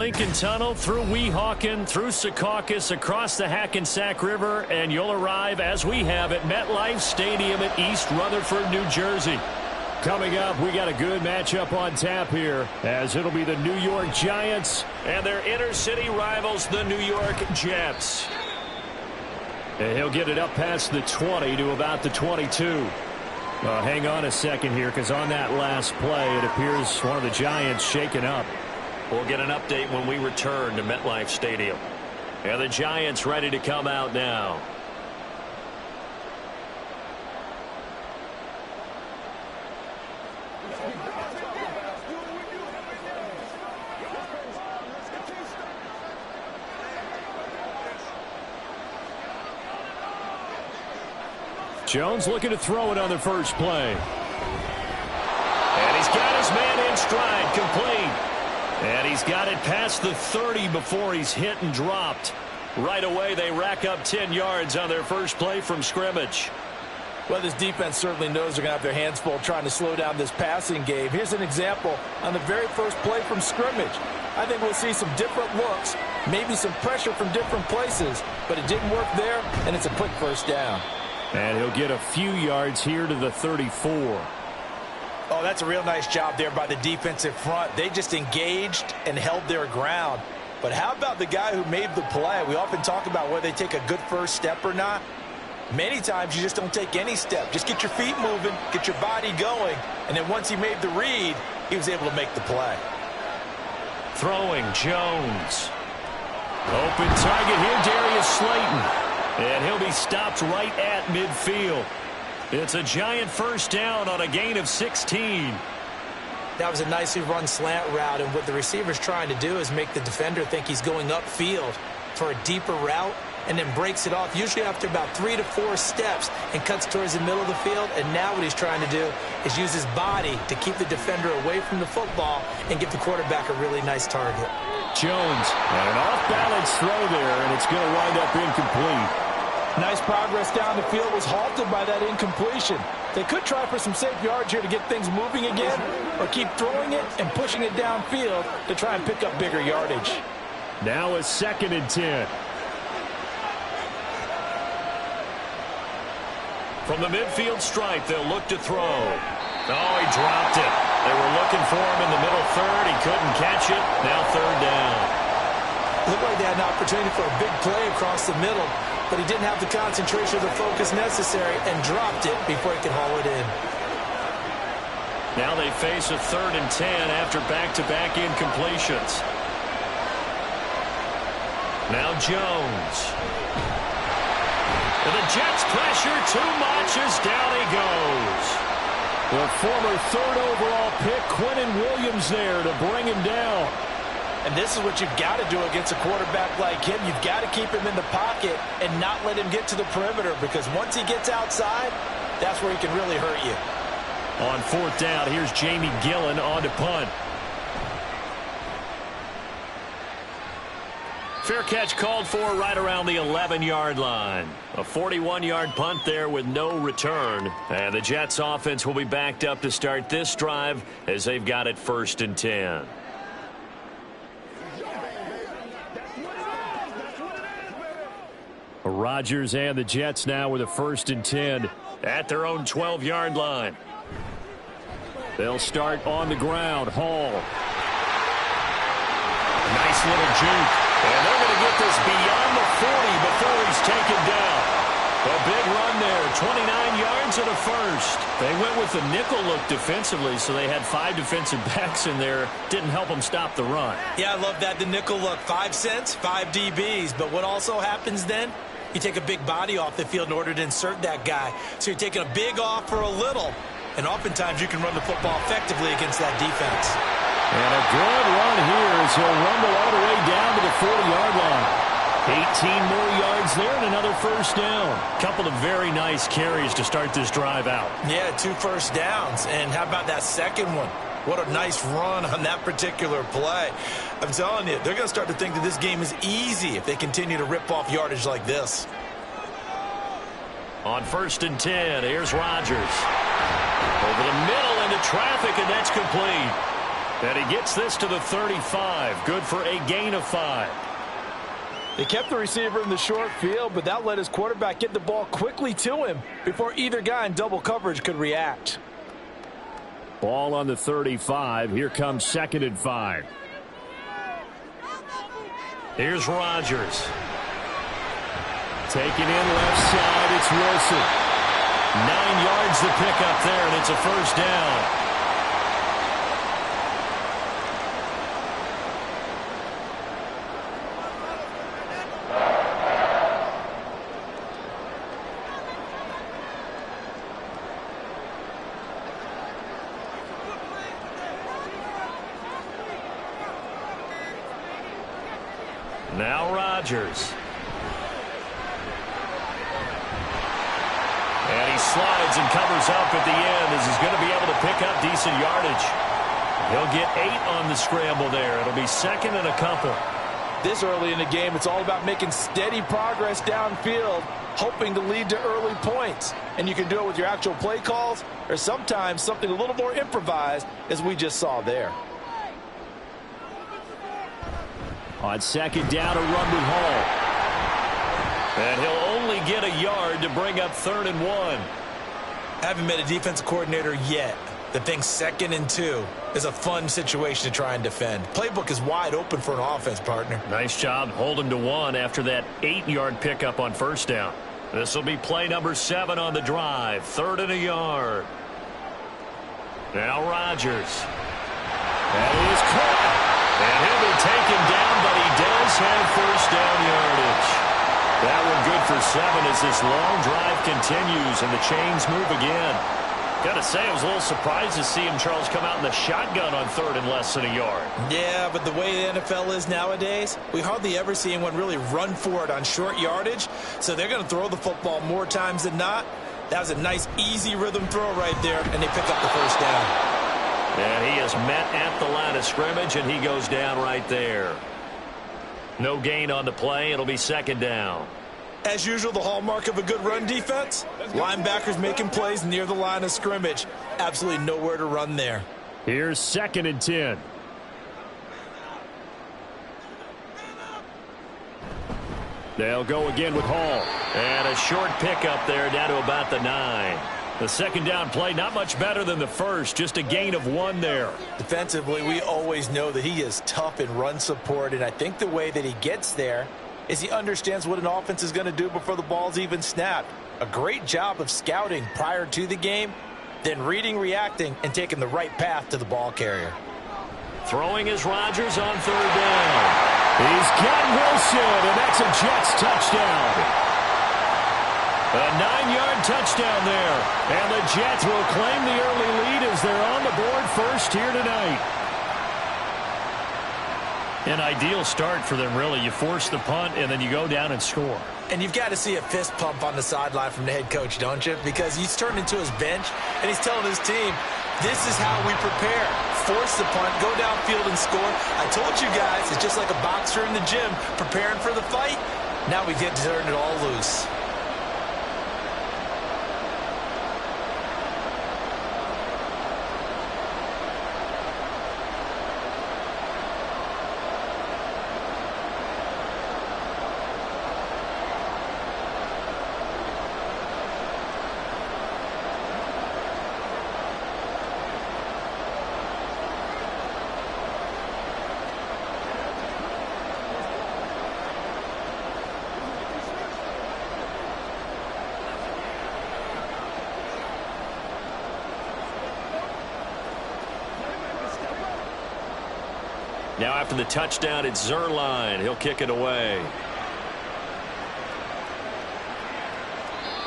Lincoln Tunnel, through Weehawken, through Secaucus, across the Hackensack River, and you'll arrive, as we have, at MetLife Stadium in East Rutherford, New Jersey. Coming up, we got a good matchup on tap here, as it'll be the New York Giants and their inner-city rivals, the New York Jets. And he'll get it up past the 20 to about the 22. Hang on a second here, because on that last play, it appears one of the Giants shaken up. We'll get an update when we return to MetLife Stadium. And the Giants ready to come out now. Jones looking to throw it on the first play. And he's got his man in stride, complete. And he's got it past the 30 before he's hit and dropped. Right away, they rack up 10 yards on their first play from scrimmage. Well, this defense certainly knows they're going to have their hands full trying to slow down this passing game. Here's an example on the very first play from scrimmage. I think we'll see some different looks, maybe some pressure from different places, but it didn't work there, and it's a quick first down. And he'll get a few yards here to the 34. Oh, that's a real nice job there by the defensive front. They just engaged and held their ground. But how about the guy who made the play? We often talk about whether they take a good first step or not. Many times you just don't take any step. Just get your feet moving, get your body going, and then once he made the read, he was able to make the play. Throwing, Jones. Open target here, Darius Slayton. And he'll be stopped right at midfield. It's a Giant first down on a gain of 16. That was a nicely run slant route, and what the receiver's trying to do is make the defender think he's going upfield for a deeper route, and then breaks it off, usually after about 3 to 4 steps, and cuts towards the middle of the field. And now what he's trying to do is use his body to keep the defender away from the football and give the quarterback a really nice target. Jones, and an off-balance throw there, and it's going to wind up incomplete. Nice progress down the field, was halted by that incompletion. They could try for some safe yards here to get things moving again, or keep throwing it and pushing it downfield to try and pick up bigger yardage. Now a 2nd and 10. From the midfield stripe, they'll look to throw. Oh, he dropped it. They were looking for him in the middle third. He couldn't catch it. Now 3rd down. Looked like they had an opportunity for a big play across the middle, but he didn't have the concentration or the focus necessary and dropped it before he could haul it in. Now they face a 3rd and 10 after back-to-back incompletions. Now Jones. And the Jets pressure too much as down he goes. The former 3rd overall pick, Quentin Williams, there to bring him down. And this is what you've got to do against a quarterback like him. You've got to keep him in the pocket and not let him get to the perimeter, because once he gets outside, that's where he can really hurt you. On 4th down, here's Jamie Gillen on to punt. Fair catch called for right around the 11-yard line. A 41-yard punt there with no return. And the Jets offense will be backed up to start this drive as they've got it 1st and 10. Rodgers and the Jets now with a 1st and 10 at their own 12-yard line. They'll start on the ground. Hall. Nice little juke. And they're going to get this beyond the 40 before he's taken down. A big run there. 29 yards and a first. They went with the nickel look defensively, so they had 5 defensive backs in there. Didn't help them stop the run. Yeah, I love that. The nickel look. 5 cents, 5 DBs. But what also happens then? You take a big body off the field in order to insert that guy. So you're taking a big off for a little. And oftentimes you can run the football effectively against that defense. And a good run here as he'll rumble all the way down to the 40-yard line. 18 more yards there and another first down. Couple of very nice carries to start this drive out. Yeah, 2 first downs. And how about that second one? What a nice run on that particular play. I'm telling you, they're going to start to think that this game is easy if they continue to rip off yardage like this. On 1st and 10, here's Rodgers. Over the middle into traffic, and that's complete. And he gets this to the 35. Good for a gain of 5. They kept the receiver in the short field, but that let his quarterback get the ball quickly to him before either guy in double coverage could react. Ball on the 35. Here comes 2nd and 5. Here's Rodgers. Taking in left side, it's Wilson. 9 yards to pick up there, and it's a first down. Now Rodgers. And he slides and covers up at the end as he's going to be able to pick up decent yardage. He'll get 8 on the scramble there. It'll be 2nd and a couple. This early in the game, it's all about making steady progress downfield, hoping to lead to early points. And you can do it with your actual play calls or sometimes something a little more improvised, as we just saw there. On 2nd down, a run with Hall. And he'll only get a yard to bring up 3rd and 1. Haven't met a defensive coordinator yet that thinks 2nd and 2 is a fun situation to try and defend. Playbook is wide open for an offense, partner. Nice job holding to 1 after that 8-yard pickup on 1st down. This will be play number 7 on the drive. 3rd and a yard. Now Rodgers. That is caught. And he'll be taken down, but he does have first down yardage. That one good for 7 as this long drive continues and the chains move again. Got to say, I was a little surprised to see him, Charles, come out in the shotgun on 3rd and less than a yard. Yeah, but the way the NFL is nowadays, we hardly ever see anyone really run for it on short yardage. So they're going to throw the football more times than not. That was a nice, easy rhythm throw right there, and they pick up the first down. And he is met at the line of scrimmage, and he goes down right there. No gain on the play. It'll be 2nd down. As usual, the hallmark of a good run defense, linebackers making plays near the line of scrimmage. Absolutely nowhere to run there. Here's 2nd and 10. They'll go again with Hall. And a short pickup there down to about the 9. The 2nd down play, not much better than the first, just a gain of 1 there. Defensively, we always know that he is tough in run support, and I think the way that he gets there is he understands what an offense is going to do before the ball's even snapped. A great job of scouting prior to the game, then reading, reacting, and taking the right path to the ball carrier. Throwing is Rodgers on 3rd down. He's got Wilson, and that's a Jets touchdown. A 9-yard touchdown there. And the Jets will claim the early lead as they're on the board first here tonight. An ideal start for them, really. You force the punt, and then you go down and score. And you've got to see a fist pump on the sideline from the head coach, don't you? Because he's turned into his bench, and he's telling his team, this is how we prepare. Force the punt, go downfield and score. I told you guys, it's just like a boxer in the gym preparing for the fight. Now we get to turn it all loose. Now after the touchdown, it's Zerline. He'll kick it away.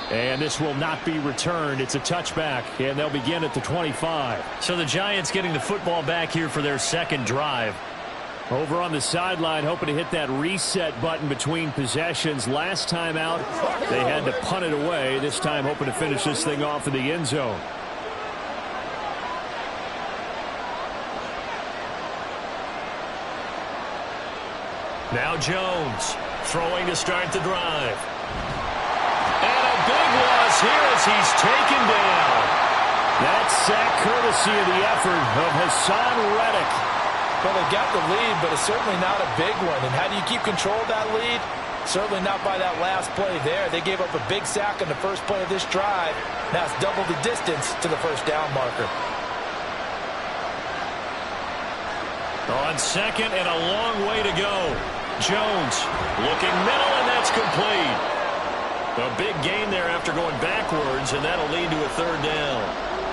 And this will not be returned. It's a touchback, and they'll begin at the 25. So the Giants getting the football back here for their 2nd drive. Over on the sideline, hoping to hit that reset button between possessions. Last time out, they had to punt it away. This time hoping to finish this thing off in the end zone. Now Jones throwing to start the drive. And a big loss here as he's taken down. That sack courtesy of the effort of Hassan Reddick. Well, they got the lead, but it's certainly not a big one. And how do you keep control of that lead? Certainly not by that last play there. They gave up a big sack on the first play of this drive. Now it's double the distance to the first down marker. On second and a long way to go. Jones looking middle, and that's complete. A big gain there after going backwards, and that'll lead to a third down.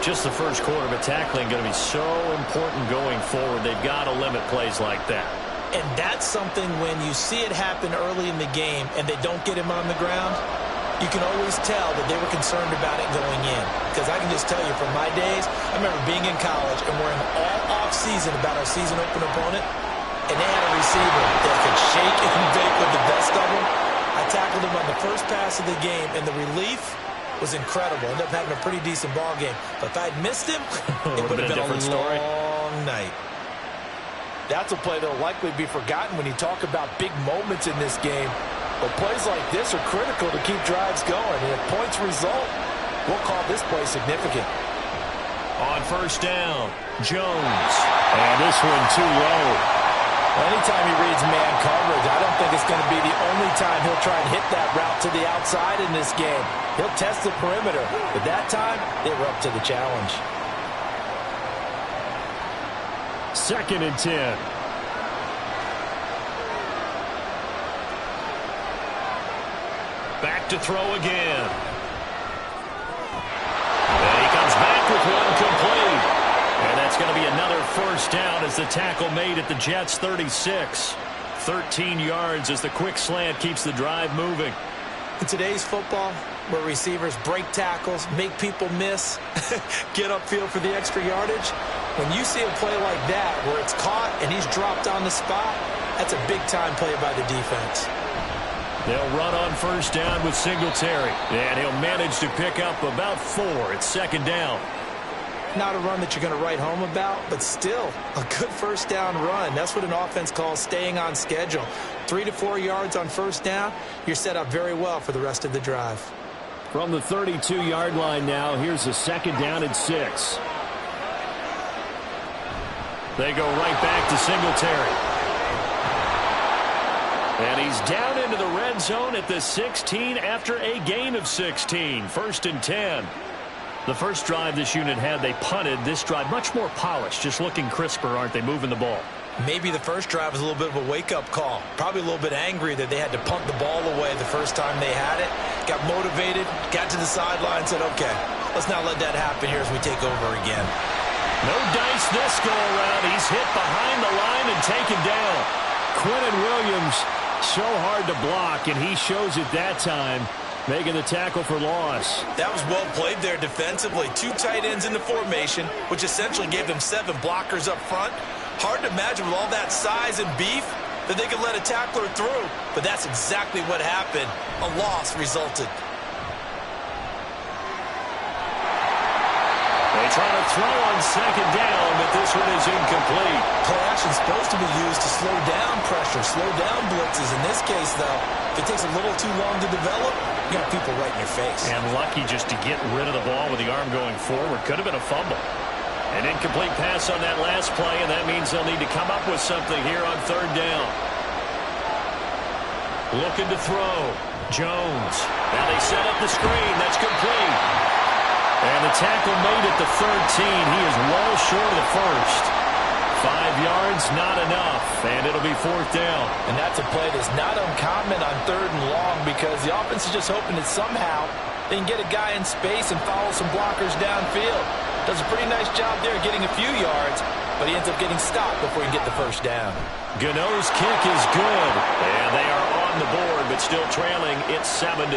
Just the first quarter, but tackling going to be so important going forward. They've got to limit plays like that. And that's something when you see it happen early in the game and they don't get him on the ground, you can always tell that they were concerned about it going in. Because I can just tell you from my days, I remember being in college and worrying all off-season about our season open opponent, and they had a receiver that could shake and bake with the best of them. I tackled him on the first pass of the game, and the relief was incredible. Ended up having a pretty decent ball game. But if I'd missed him, it would have been a long night. That's a play that will likely be forgotten when you talk about big moments in this game. But plays like this are critical to keep drives going. And if points result, we'll call this play significant. On first down, Jones. And this one too low. Anytime he reads man coverage, I don't think it's going to be the only time he'll try and hit that route to the outside in this game. He'll test the perimeter. But that time, they were up to the challenge. 2nd and 10. Back to throw again. And he comes back with one complete. And that's going to be another first down as the tackle made at the Jets' 36. 13 yards as the quick slant keeps the drive moving. In today's football, where receivers break tackles, make people miss, get upfield for the extra yardage, when you see a play like that where it's caught and he's dropped on the spot, that's a big-time play by the defense. They'll run on first down with Singletary, and he'll manage to pick up about 4 at 2nd down. Not a run that you're going to write home about, but still a good first down run. That's what an offense calls staying on schedule. 3 to 4 yards on first down, you're set up very well for the rest of the drive. From the 32-yard line now, here's a 2nd down and 6. They go right back to Singletary. And he's down into the red zone at the 16 after a gain of 16. 1st and 10. The first drive this unit had, they punted. This drive, much more polished, just looking crisper, aren't they, moving the ball? Maybe the first drive was a little bit of a wake-up call. Probably a little bit angry that they had to punt the ball away the first time they had it. Got motivated, got to the sideline, said, okay, let's not let that happen here as we take over again. No dice this go-around. He's hit behind the line and taken down. Quinnen Williams, so hard to block, and he shows it that time, making the tackle for loss. That was well played there defensively. 2 tight ends in the formation, which essentially gave them 7 blockers up front. Hard to imagine with all that size and beef that they could let a tackler through. But that's exactly what happened. A loss resulted. They try to throw on 2nd down, but this one is incomplete. Play action is supposed to be used to slow down pressure, slow down blitzes. In this case, though, if it takes a little too long to develop, you got people right in your face. And lucky just to get rid of the ball with the arm going forward. Could have been a fumble. An incomplete pass on that last play, and that means they'll need to come up with something here on 3rd down. Looking to throw. Jones. Now they set up the screen. That's complete. And the tackle made at the 13. He is well short of the first. 5 yards, not enough, and it'll be 4th down. And that's a play that's not uncommon on 3rd and long because the offense is just hoping that somehow they can get a guy in space and follow some blockers downfield. Does a pretty nice job there getting a few yards, but he ends up getting stopped before he can get the first down. Gano's kick is good, and they are on the board, but still trailing. It's 7-3.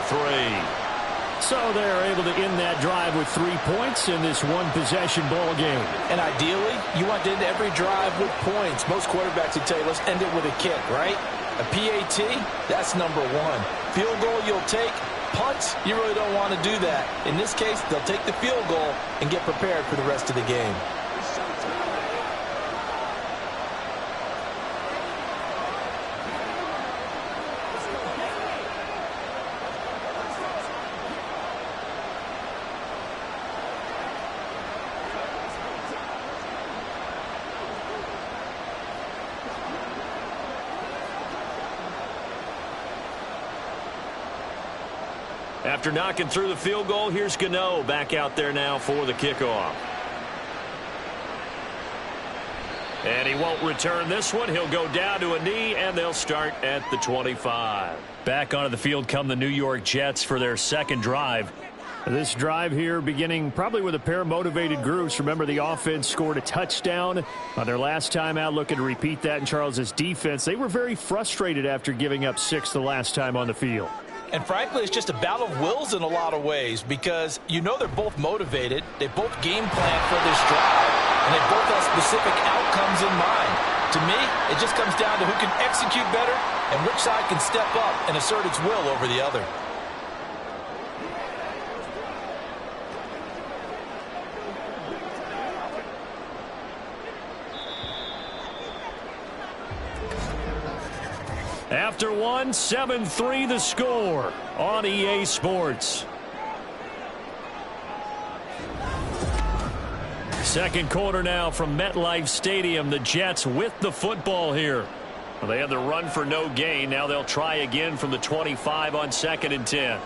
So they're able to end that drive with 3 points in this one-possession ball game. And ideally, you want to end every drive with points. Most quarterbacks would tell you, let's end it with a kick, right? A PAT, that's number 1. Field goal you'll take. Punts, you really don't want to do that. In this case, they'll take the field goal and get prepared for the rest of the game. After knocking through the field goal, here's Gano back out there now for the kickoff. And he won't return this one. He'll go down to a knee, and they'll start at the 25. Back onto the field come the New York Jets for their second drive. This drive here beginning probably with a pair of motivated groups. Remember, the offense scored a touchdown on their last time out, looking to repeat that in Charles's defense. They were very frustrated after giving up 6 the last time on the field. And frankly, it's just a battle of wills in a lot of ways because you know they're both motivated. They both game plan for this drive, and they both have specific outcomes in mind. To me, it just comes down to who can execute better and which side can step up and assert its will over the other. After one, 7-3 the score on EA Sports. Second quarter now from MetLife Stadium. The Jets with the football here. Well, they had the run for no gain. Now they'll try again from the 25 on 2nd and 10.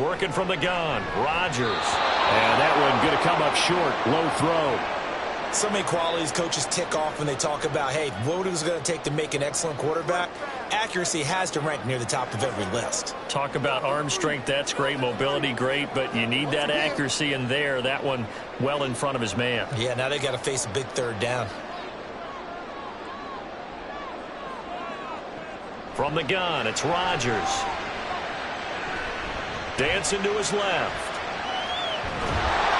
Working from the gun, Rodgers. And that one going to come up short. Low throw. So many qualities coaches tick off when they talk about, hey, what is it going to take to make an excellent quarterback? Accuracy has to rank near the top of every list. Talk about arm strength, that's great. Mobility, great, but you need that accuracy in there. That one well in front of his man. Yeah, now they got to face a big third down. From the gun, it's Rodgers. Dancing to his left.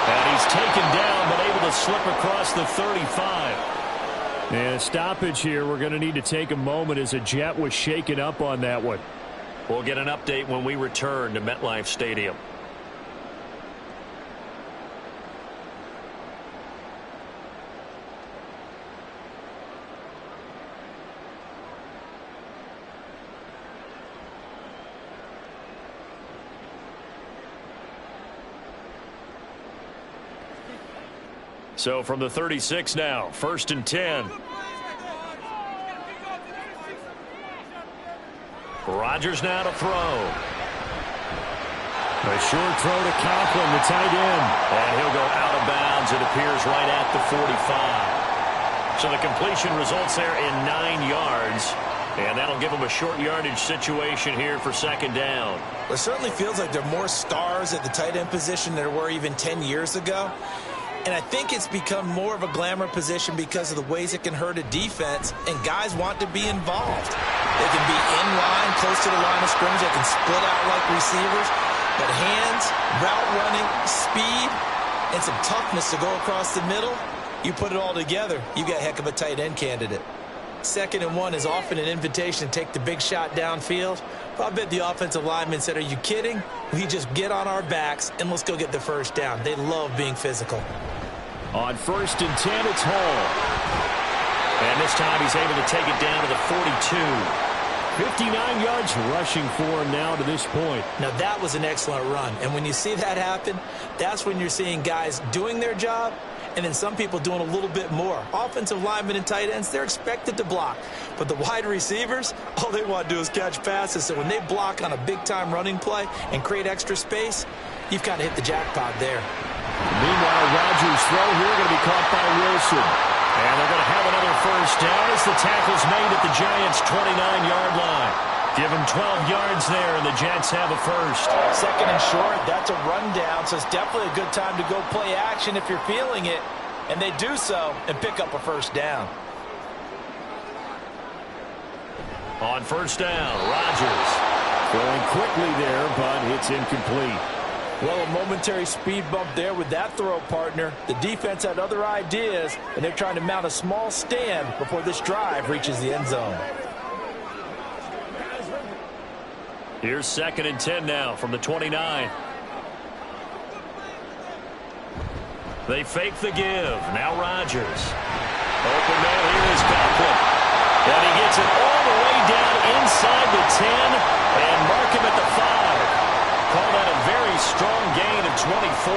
And he's taken down, but able to slip across the 35. And a stoppage here. We're going to need to take a moment as a Jet was shaken up on that one. We'll get an update when we return to MetLife Stadium. So from the 36 now, 1st and 10. Rodgers now to throw. A short throw to Conklin, the tight end. And he'll go out of bounds, it appears, right at the 45. So the completion results there in 9 yards. And that'll give him a short yardage situation here for 2nd down. It certainly feels like there are more stars at the tight end position than there were even 10 years ago. And I think it's become more of a glamour position because of the ways it can hurt a defense, and guys want to be involved. They can be in line, close to the line of scrimmage. They can split out like receivers. But hands, route running, speed, and some toughness to go across the middle, you put it all together, you got a heck of a tight end candidate. 2nd and 1 is often an invitation to take the big shot downfield. But I bet the offensive lineman said, are you kidding? We just get on our backs and let's go get the first down. They love being physical. On 1st and 10, it's Hall. And this time he's able to take it down to the 42. 59 yards rushing for him now to this point. Now that was an excellent run. And when you see that happen, that's when you're seeing guys doing their job and then some people doing a little bit more. Offensive linemen and tight ends, they're expected to block. But the wide receivers, all they want to do is catch passes. So when they block on a big-time running play and create extra space, you've kind of hit the jackpot there. Meanwhile, Rodgers' throw here going to be caught by Wilson. And they're going to have another first down as the tackle's made at the Giants' 29-yard line. Give them 12 yards there, and the Jets have a first. 2nd and short, that's a rundown, so it's definitely a good time to go play action if you're feeling it. And they do so and pick up a first down. On 1st down, Rodgers. Throwing quickly there, but it's incomplete. Well, a momentary speed bump there with that throw, partner. The defense had other ideas, and they're trying to mount a small stand before this drive reaches the end zone. Here's 2nd and 10 now from the 29. They fake the give. Now Rodgers. Open man, here is Conklin. And he gets it all the way down inside the 10 and mark him at the 5. Call that a very strong gain of 24.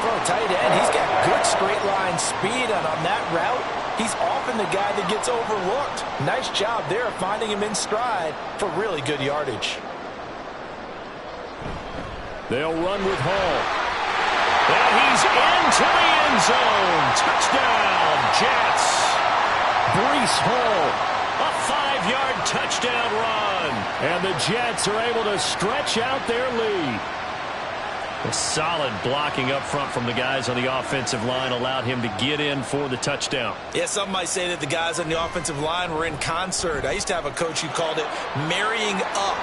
For a tight end, he's got good straight line speed, and on that route, he's often the guy that gets overlooked. Nice job there finding him in stride for really good yardage. They'll run with Hall. And he's into the end zone. Touchdown, Jets. Breece Hall, a 5-yard touchdown run. And the Jets are able to stretch out their lead. A solid blocking up front from the guys on the offensive line allowed him to get in for the touchdown. Yeah, some might say that the guys on the offensive line were in concert. I used to have a coach who called it marrying up,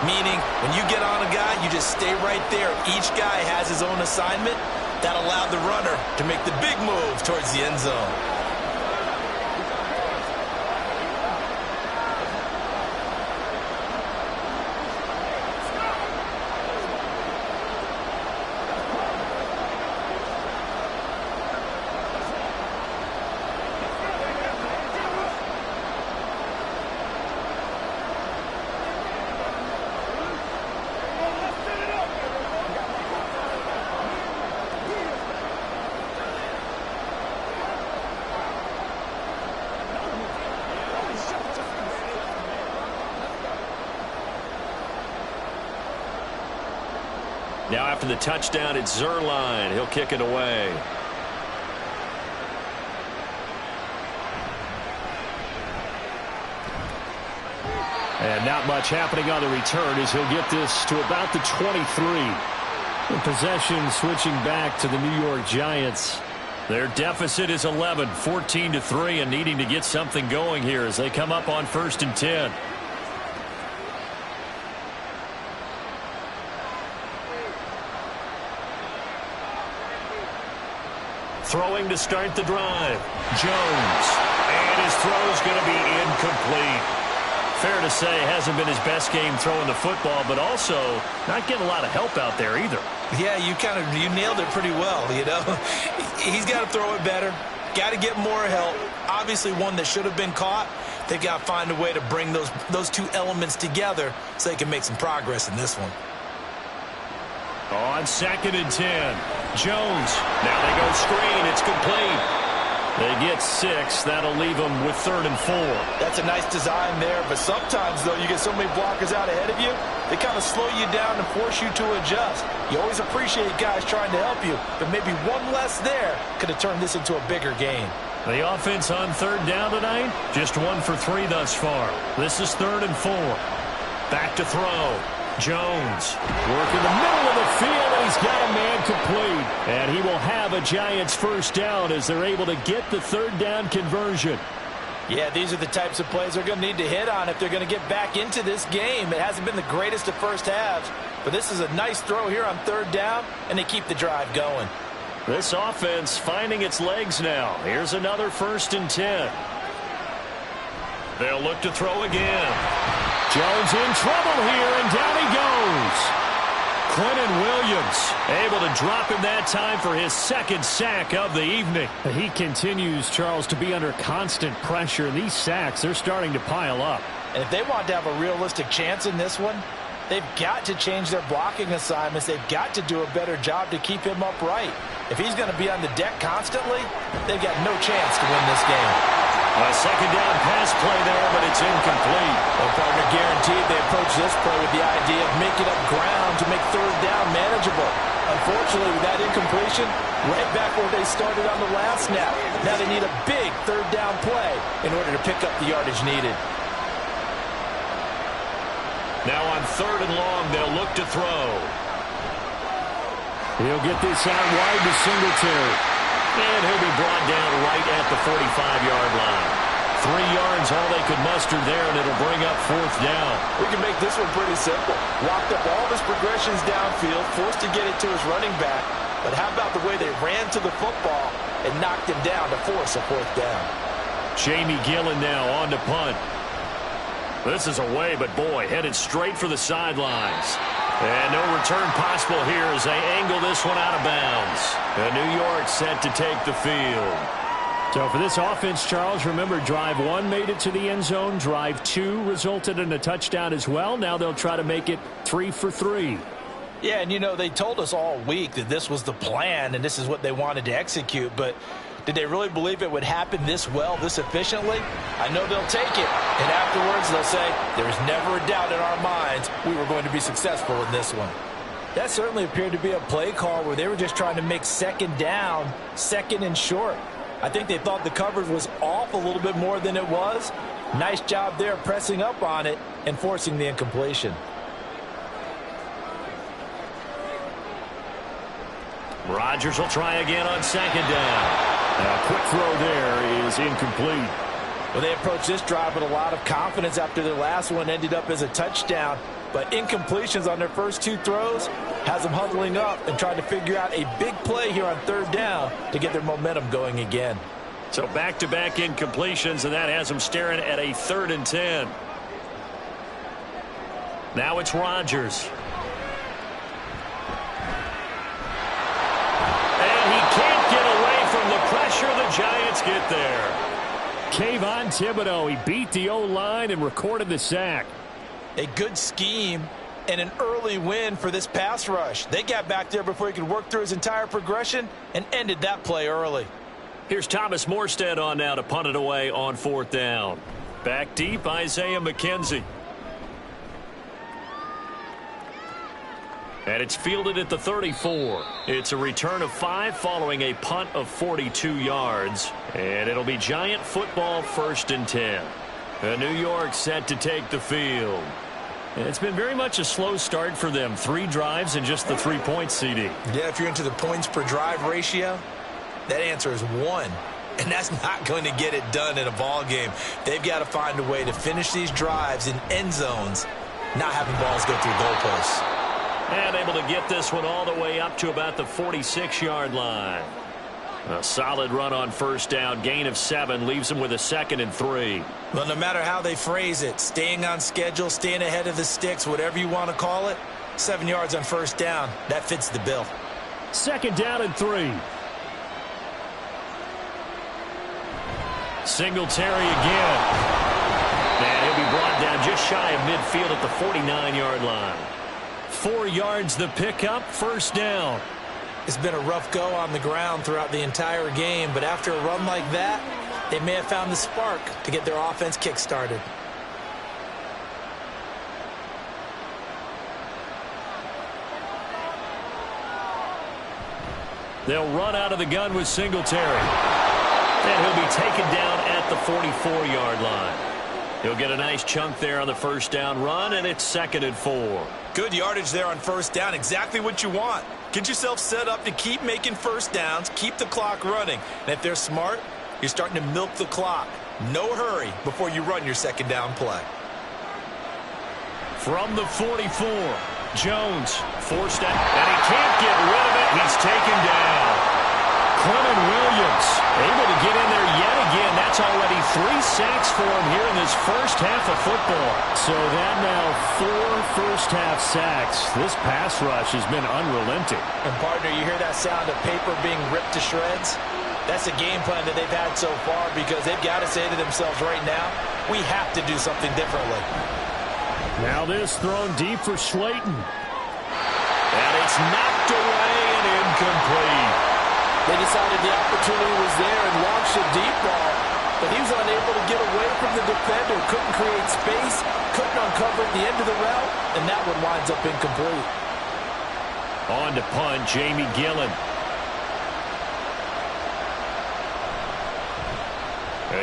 meaning when you get on a guy, you just stay right there. Each guy has his own assignment. That allowed the runner to make the big move towards the end zone. Now after the touchdown, it's Zuerlein. He'll kick it away. And not much happening on the return as he'll get this to about the 23. In possession switching back to the New York Giants. Their deficit is 11, 14-3, and needing to get something going here as they come up on 1st and 10. Throwing to start the drive. Jones. And his throw's going to be incomplete. Fair to say, hasn't been his best game throwing the football, but also not getting a lot of help out there either. Yeah, you nailed it pretty well, you know. He's got to throw it better. Got to get more help. Obviously one that should have been caught. They've got to find a way to bring those two elements together so they can make some progress in this one. On 2nd and 10. Jones. Now they go screen. It's complete. They get 6. That'll leave them with 3rd and 4. That's a nice design there, but sometimes, though, you get so many blockers out ahead of you, they kind of slow you down and force you to adjust. You always appreciate guys trying to help you, but maybe one less there could have turned this into a bigger game. The offense on 3rd down tonight, just 1 for 3 thus far. This is 3rd and 4. Back to throw. Jones working the middle of the field, and he's got a man complete. And he will have a Giants 1st down as they're able to get the 3rd down conversion. Yeah, these are the types of plays they're going to need to hit on if they're going to get back into this game. It hasn't been the greatest of first halves, but this is a nice throw here on 3rd down, and they keep the drive going. This offense finding its legs now. Here's another 1st and 10. They'll look to throw again. Jones in trouble here, and down he goes. Quentin Williams able to drop him that time for his 2nd sack of the evening. He continues, Charles, to be under constant pressure. These sacks, they're starting to pile up. And if they want to have a realistic chance in this one, they've got to change their blocking assignments. They've got to do a better job to keep him upright. If he's going to be on the deck constantly, they've got no chance to win this game. A 2nd down pass play there, but it's incomplete. Well, partner, guaranteed they approach this play with the idea of making up ground to make 3rd down manageable. Unfortunately, with that incompletion, right back where they started on the last snap. Now they need a big 3rd down play in order to pick up the yardage needed. Now on 3rd and long, they'll look to throw. He'll get this out wide to Singletary. And he'll be brought down right at the 45-yard line. 3 yards, all they could muster there, and it'll bring up 4th down. We can make this one pretty simple. Locked up all of his progressions downfield, forced to get it to his running back. But how about the way they ran to the football and knocked him down to force a 4th down? Jamie Gillen now on to punt. This is away, but boy, headed straight for the sidelines. And no return possible here as they angle this one out of bounds. And New York set to take the field. So for this offense, Charles, remember, drive 1 made it to the end zone. Drive 2 resulted in a touchdown as well. Now they'll try to make it 3 for 3. Yeah, and you know, they told us all week that this was the plan and this is what they wanted to execute. But did they really believe it would happen this well, this efficiently? I know they'll take it. And afterwards, they'll say, there's never a doubt in our minds we were going to be successful in this one. That certainly appeared to be a play call where they were just trying to make second down, second and short. I think they thought the coverage was off a little bit more than it was. Nice job there pressing up on it and forcing the incompletion. Rodgers will try again on second down. A quick throw there is incomplete. Well, they approached this drive with a lot of confidence after their last one ended up as a touchdown. But incompletions on their first two throws has them huddling up and trying to figure out a big play here on third down to get their momentum going again. So back-to-back incompletions, and that has them staring at a 3rd and 10. Now it's Rodgers. And he can't get away from the pressure. The Giants get there. Kayvon Thibodeau, he beat the O-line and recorded the sack. A good scheme and an early win for this pass rush. They got back there before he could work through his entire progression and ended that play early. Here's Thomas Morstead on now to punt it away on 4th down. Back deep, Isaiah McKenzie. And it's fielded at the 34. It's a return of 5 following a punt of 42 yards. And it'll be Giant football 1st and 10. New York set to take the field. It's been very much a slow start for them. 3 drives and just the 3 points, CD. Yeah, if you're into the points per drive ratio, that answer is 1. And that's not going to get it done in a ball game. They've got to find a way to finish these drives in end zones, not having balls go through goalposts. And able to get this one all the way up to about the 46-yard line. A solid run on 1st down. Gain of 7 leaves them with a 2nd and 3. Well, no matter how they phrase it, staying on schedule, staying ahead of the sticks, whatever you want to call it, 7 yards on 1st down, that fits the bill. 2nd down and 3. Singletary again. And he'll be brought down just shy of midfield at the 49-yard line. 4 yards the pickup, 1st down. It's been a rough go on the ground throughout the entire game, but after a run like that, they may have found the spark to get their offense kick-started. They'll run out of the gun with Singletary. And he'll be taken down at the 44-yard line. He'll get a nice chunk there on the 1st down run, and it's 2nd and 4. Good yardage there on 1st down, exactly what you want. Get yourself set up to keep making 1st downs, keep the clock running. And if they're smart, you're starting to milk the clock. No hurry before you run your 2nd down play. From the 44, Jones forced out, and he can't get rid of it. He's taken down. Clement Williams able to get in there yet again. That's already 3 sacks for him here in this first half of football. So that now 4 first-half sacks. This pass rush has been unrelenting. And, partner, you hear that sound of paper being ripped to shreds? That's a game plan that they've had so far because they've got to say to themselves right now, we have to do something differently. Now this thrown deep for Slayton. And it's knocked away and incomplete. They decided the opportunity was there and launched a deep ball, but he was unable to get away from the defender, couldn't create space, couldn't uncover at the end of the route, and that one winds up incomplete. On to punt, Jamie Gillen.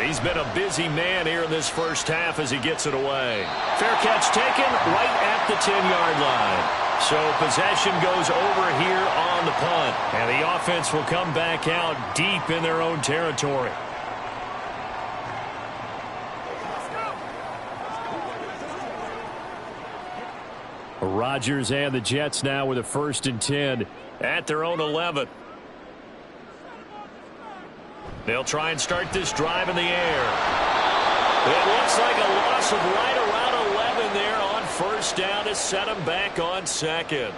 He's been a busy man here in this first half as he gets it away. Fair catch taken right at the 10-yard line. So possession goes over here on the punt. And the offense will come back out deep in their own territory. Rodgers and the Jets now with a 1st and 10 at their own 11. They'll try and start this drive in the air. It looks like a loss of right around 11 there on 1st down to set him back on 2nd.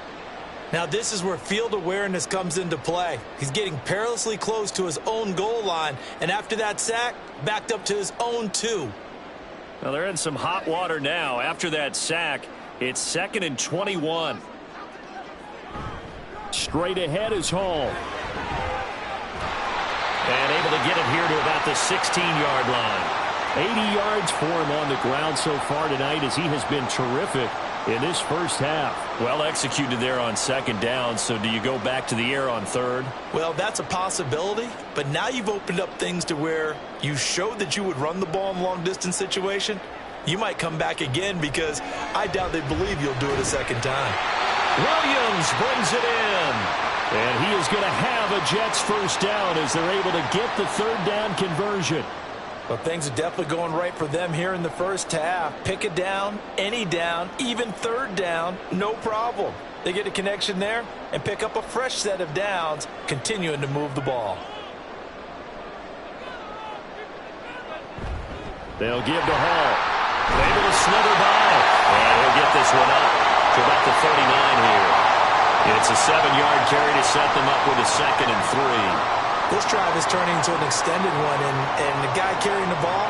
Now this is where field awareness comes into play. He's getting perilously close to his own goal line, and after that sack, backed up to his own 2. Well, they're in some hot water now. After that sack, it's 2nd and 21. Straight ahead is Hall. And able to get it here to about the 16-yard line. 80 yards for him on the ground so far tonight as he has been terrific in this first half. Well executed there on second down, so do you go back to the air on third? Well, that's a possibility, but now you've opened up things to where you showed that you would run the ball in a long-distance situation. You might come back again because I doubt they believe you'll do it a second time. Williams brings it in. And he is going to have a Jets first down as they're able to get the third down conversion. Well, things are definitely going right for them here in the first half. Pick a down, any down, even third down, no problem. They get a connection there and pick up a fresh set of downs, continuing to move the ball. They'll give to Hall. Able to slither by. And he'll get this one up to about the 39 here. It's a 7-yard carry to set them up with a 2nd and 3. This drive is turning into an extended one, and the guy carrying the ball,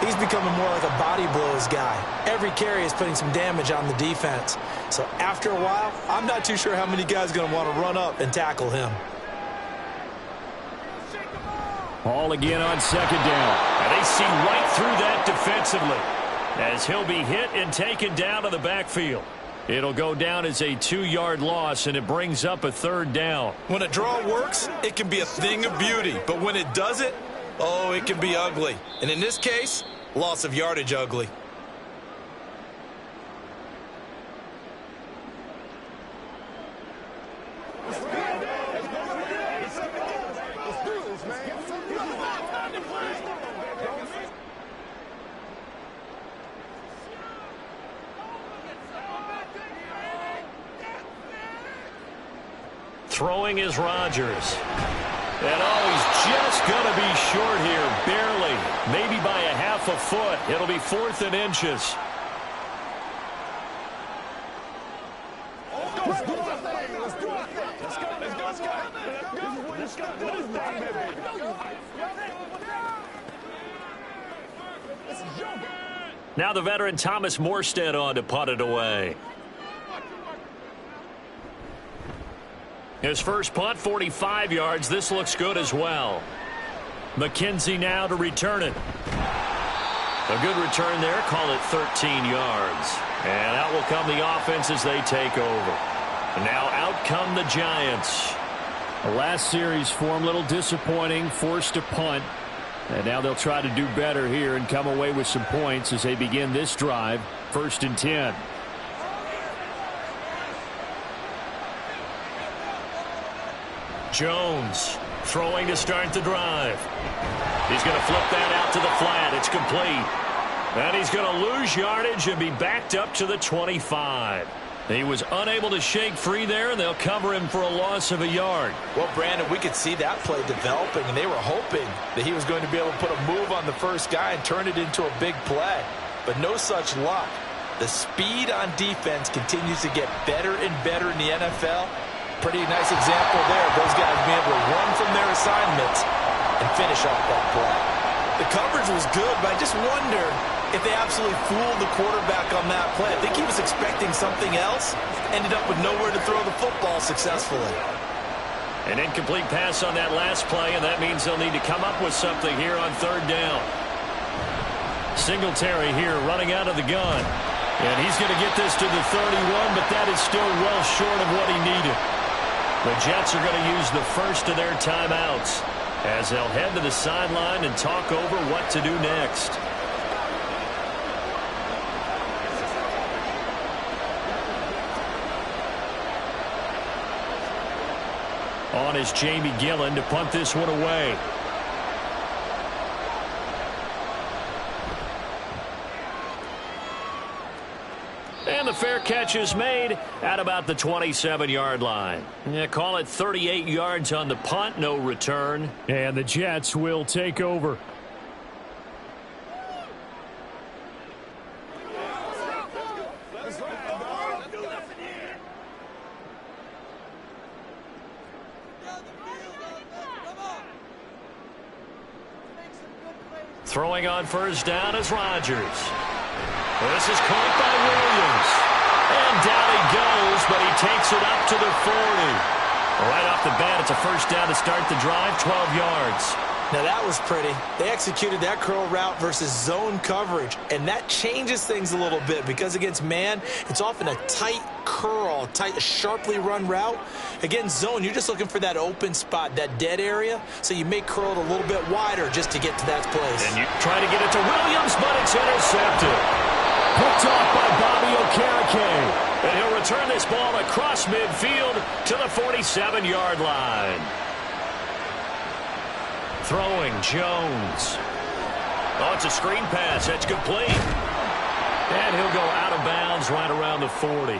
he's becoming more like a body blows guy. Every carry is putting some damage on the defense. So after a while, I'm not too sure how many guys are going to want to run up and tackle him. Hall again on second down. And they see right through that defensively as he'll be hit and taken down to the backfield. It'll go down as a 2-yard loss, and it brings up a third down. When a draw works, it can be a thing of beauty. But when it doesn't, oh, it can be ugly. And in this case, loss of yardage ugly. Throwing is Rodgers. And he's just going to be short here, barely. Maybe by a half a foot. It'll be 4th and inches. Now the veteran Thomas Morstead on to punt it away. His first punt, 45 yards. This looks good as well. McKenzie now to return it. A good return there. Call it 13 yards. And out will come the offense as they take over. And now out come the Giants. The last series for them, a little disappointing. Forced to punt. And now they'll try to do better here and come away with some points as they begin this drive. 1st and 10. Jones throwing to start the drive. He's going to flip that out to the flat. It's complete. And he's going to lose yardage and be backed up to the 25. He was unable to shake free there, and they'll cover him for a loss of a yard. Well, Brandon, we could see that play developing, and they were hoping that he was going to be able to put a move on the first guy and turn it into a big play. But no such luck. The speed on defense continues to get better and better in the NFL. Pretty nice example there of those guys being able to run from their assignments and finish off that play. The coverage was good, but I just wonder if they absolutely fooled the quarterback on that play. I think he was expecting something else, ended up with nowhere to throw the football successfully. An incomplete pass on that last play, and that means they'll need to come up with something here on third down. Singletary here running out of the gun. And he's going to get this to the 31, but that is still well short of what he needed. The Jets are going to use the first of their timeouts as they'll head to the sideline and talk over what to do next. On is Jamie Gillen to punt this one away. And the fair catch is made at about the 27-yard line. Yeah, call it 38 yards on the punt, no return. And the Jets will take over. Throwing on first down is Rodgers. This is caught by Williams. And down he goes, but he takes it up to the 40. Right off the bat, it's a first down to start the drive, 12 yards. Now that was pretty. They executed that curl route versus zone coverage, and that changes things a little bit because against man, it's often a tight curl, sharply run route. Against zone, you're just looking for that open spot, that dead area, so you may curl it a little bit wider just to get to that place. And you try to get it to Williams, but it's intercepted. Picked off by Bobby Okereke. And he'll return this ball across midfield to the 47-yard line. Throwing, Jones. Oh, it's a screen pass. That's complete. And he'll go out of bounds right around the 40.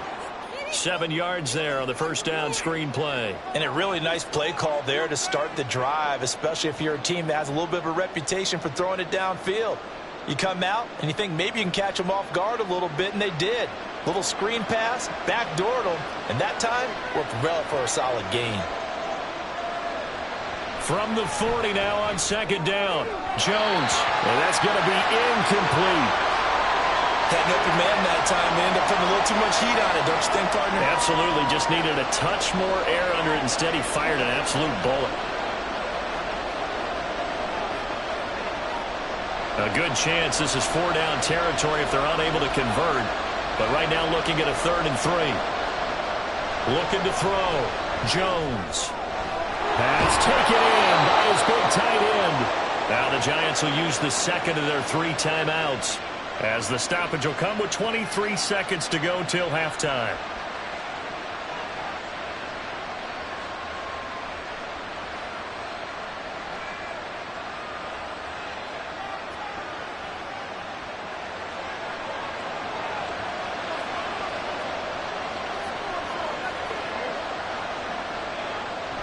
7 yards there on the first down screen play. And a really nice play call there to start the drive, especially if you're a team that has a little bit of a reputation for throwing it downfield. You come out and you think maybe you can catch them off guard a little bit, and they did. Little screen pass, backdoored them, and that time worked well for a solid gain. From the 40 now on second down. Jones. And that's going to be incomplete. Had an open man that time. They ended up putting a little too much heat on it, don't you think, partner? Absolutely. Just needed a touch more air under it. Instead, he fired an absolute bullet. A good chance this is 4-down territory if they're unable to convert. But right now looking at a 3rd and 3. Looking to throw. Jones. Pass taken in by his big tight end. Now the Giants will use the second of their 3 timeouts, as the stoppage will come with 23 seconds to go till halftime.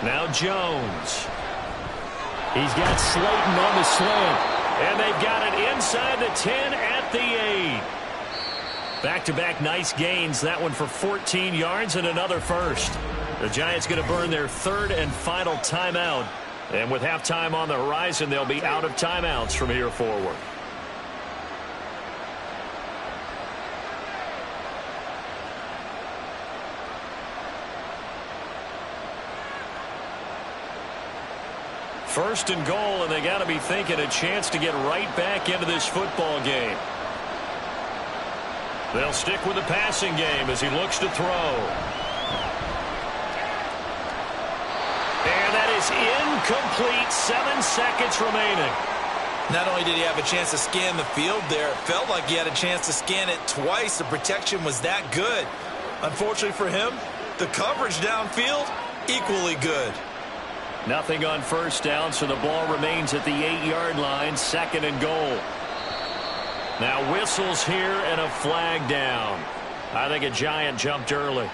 Now Jones. He's got Slayton on the slant. And they've got it inside the 10 at the 8. Back-to-back nice gains. That one for 14 yards and another first. The Giants going to burn their 3rd and final timeout. And with halftime on the horizon, they'll be out of timeouts from here forward. First and goal, and they got to be thinking a chance to get right back into this football game. They'll stick with the passing game as he looks to throw. And that is incomplete. 7 seconds remaining. Not only did he have a chance to scan the field there, it felt like he had a chance to scan it twice. The protection was that good. Unfortunately for him, the coverage downfield, equally good. Nothing on first down, so the ball remains at the 8-yard line, 2nd and goal. Now whistles here and a flag down. I think a Giant jumped early.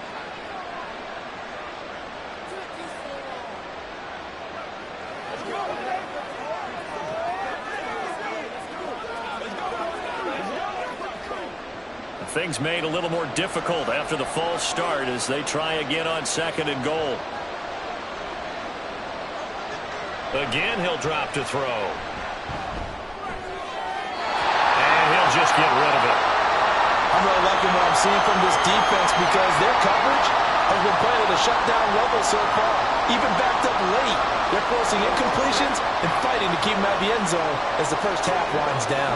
Things made a little more difficult after the false start as they try again on 2nd and goal. Again, he'll drop to throw. And he'll just get rid of it. I'm really liking what I'm seeing from this defense because their coverage has been playing at a shutdown level so far. Even backed up late, they're forcing incompletions and fighting to keep them out of the end zone as the first half winds down.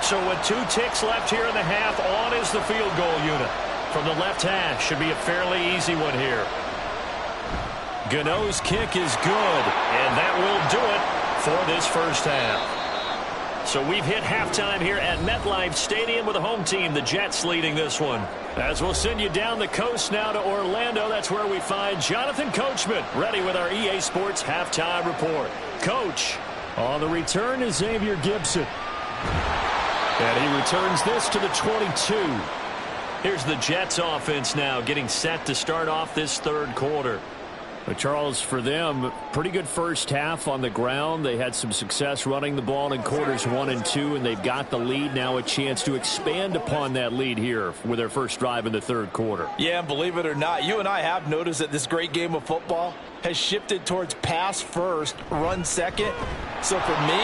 So with 2 ticks left here in the half, on is the field goal unit. From the left hash, should be a fairly easy one here. Gano's kick is good, and that will do it for this first half. So we've hit halftime here at MetLife Stadium with the home team, the Jets, leading this one. As we'll send you down the coast now to Orlando, that's where we find Jonathan Coachman, ready with our EA Sports halftime report. Coach, on the return is Xavier Gibson. And he returns this to the 22. Here's the Jets offense now getting set to start off this 3rd quarter. But Charles, for them, pretty good first half on the ground. They had some success running the ball in quarters 1 and 2, and they've got the lead. Now a chance to expand upon that lead here with their first drive in the 3rd quarter. Yeah, and believe it or not, you and I have noticed that this great game of football has shifted towards pass first, run second. So for me,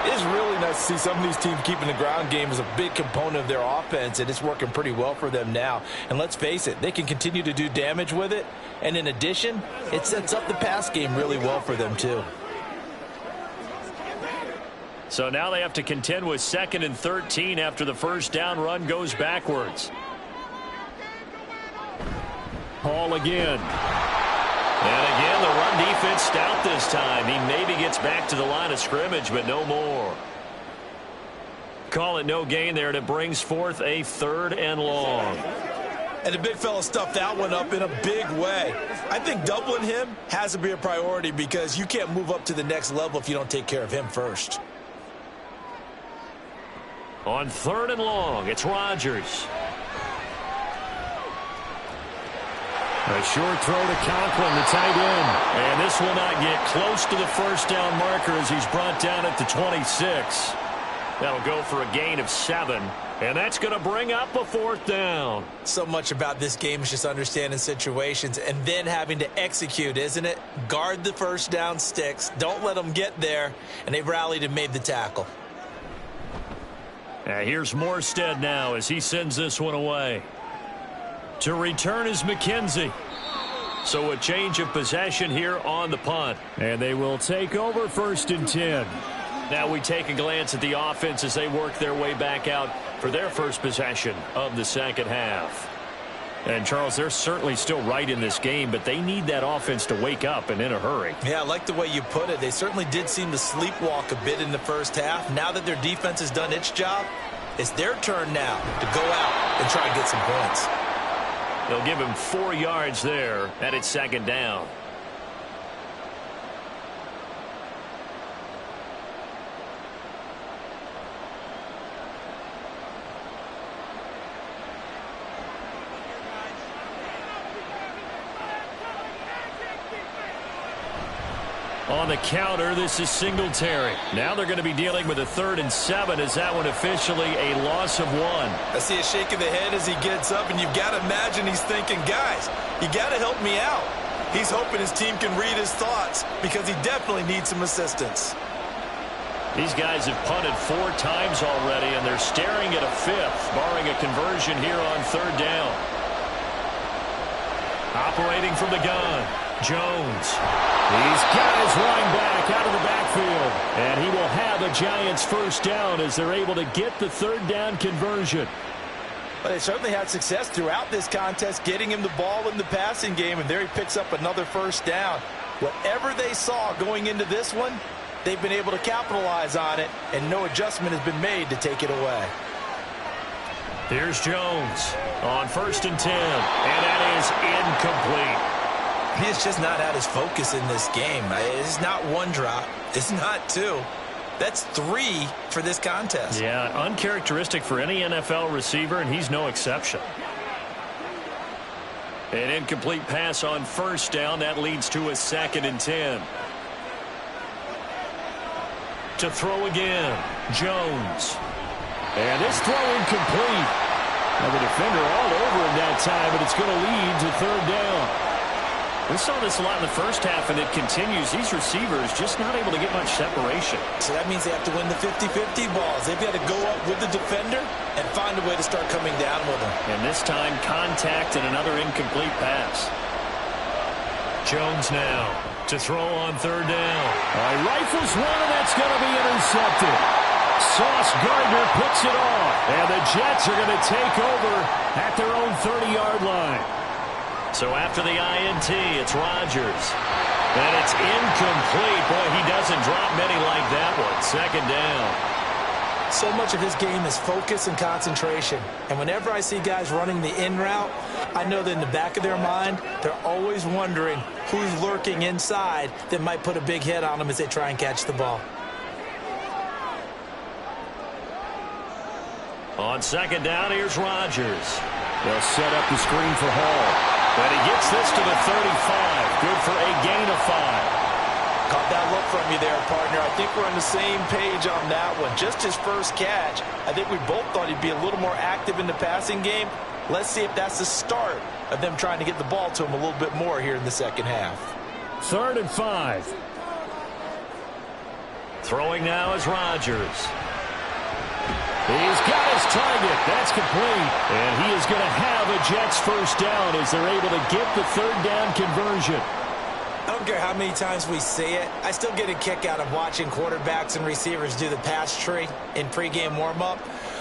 it's really nice to see some of these teams keeping the ground game as a big component of their offense, and it's working pretty well for them now. And let's face it, they can continue to do damage with it. And in addition, it sets up the pass game really well for them too. So now they have to contend with 2nd and 13 after the first down run goes backwards. Hall again. And again, the run defense stout this time. He maybe gets back to the line of scrimmage, but no more. Call it no gain there, and it brings forth a 3rd and long. And the big fella stuffed that one up in a big way. I think doubling him has to be a priority because you can't move up to the next level if you don't take care of him first. On 3rd and long, it's Rodgers. A short throw to Conklin, the tight end. And this will not get close to the first down marker as he's brought down at the 26. That'll go for a gain of 7. And that's going to bring up a 4th down. So much about this game is just understanding situations and then having to execute, isn't it? Guard the first down sticks. Don't let them get there. And they rallied and made the tackle. Here's Morstead now as he sends this one away. To return is McKenzie. So a change of possession here on the punt. And they will take over 1st and 10. Now we take a glance at the offense as they work their way back out for their first possession of the second half. And, Charles, they're certainly still right in this game, but they need that offense to wake up and in a hurry. Yeah, I like the way you put it. They certainly did seem to sleepwalk a bit in the first half. Now that their defense has done its job, it's their turn now to go out and try and get some points. They'll give him 4 yards there, and it's 2nd down. On the counter, this is Singletary. Now they're going to be dealing with a 3rd and 7 as that one officially a loss of 1. I see a shake of the head as he gets up, and you've got to imagine he's thinking, guys, you got to help me out. He's hoping his team can read his thoughts because he definitely needs some assistance. These guys have punted 4 times already, and they're staring at a 5th, barring a conversion here on 3rd down. Operating from the gun, Jones. He's got his line back out of the backfield. And he will have a Giants first down as they're able to get the 3rd down conversion. But they certainly had success throughout this contest, getting him the ball in the passing game, and there he picks up another first down. Whatever they saw going into this one, they've been able to capitalize on it, and no adjustment has been made to take it away. Here's Jones on 1st and 10, and that is incomplete. He has just not had his focus in this game. It's not 1 drop. It's not 2. That's 3 for this contest. Yeah, uncharacteristic for any NFL receiver, and he's no exception. An incomplete pass on 1st down. That leads to a 2nd and 10. To throw again, Jones. And this throw incomplete. Now the defender all over him that time, but it's going to lead to 3rd down. We saw this a lot in the first half, and it continues. These receivers just not able to get much separation. So that means they have to win the 50-50 balls. They've got to go up with the defender and find a way to start coming down with him. And this time, contact and another incomplete pass. Jones now to throw on 3rd down. Rifles one, and that's going to be intercepted. Sauce Gardner picks it off, and the Jets are going to take over at their own 30-yard line. So after the INT, it's Rodgers. And it's incomplete. Boy, he doesn't drop many like that one. 2nd down. So much of his game is focus and concentration. And whenever I see guys running the in route, I know that in the back of their mind, they're always wondering who's lurking inside that might put a big hit on them as they try and catch the ball. On 2nd down, here's Rodgers. They'll set up the screen for Hall. But he gets this to the 35. Good for a gain of 5. Caught that look from you there, partner. I think we're on the same page on that one. Just his first catch. I think we both thought he'd be a little more active in the passing game. Let's see if that's the start of them trying to get the ball to him a little bit more here in the second half. 3rd and 5. Throwing now is Rodgers. He's got his target. That's complete. And he is going to have a Jets first down as they're able to get the 3rd down conversion. I don't care how many times we see it. I still get a kick out of watching quarterbacks and receivers do the pass tree in pregame warm-up.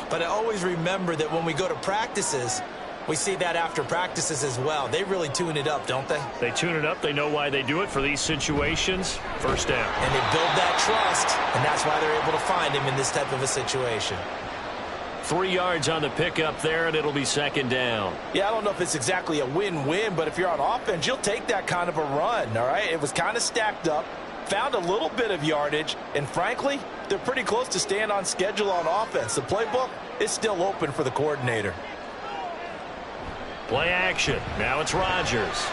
But I always remember that when we go to practices, we see that after practices as well. They really tune it up, don't they? They tune it up. They know why they do it for these situations. First down. And they build that trust, and that's why they're able to find him in this type of a situation. 3 yards on the pickup there, and it'll be second down. Yeah, I don't know if it's exactly a win-win, but if you're on offense, you'll take that kind of a run, all right? It was kind of stacked up, found a little bit of yardage, and frankly, they're pretty close to staying on schedule on offense. The playbook is still open for the coordinator. Play action. Now it's Rodgers.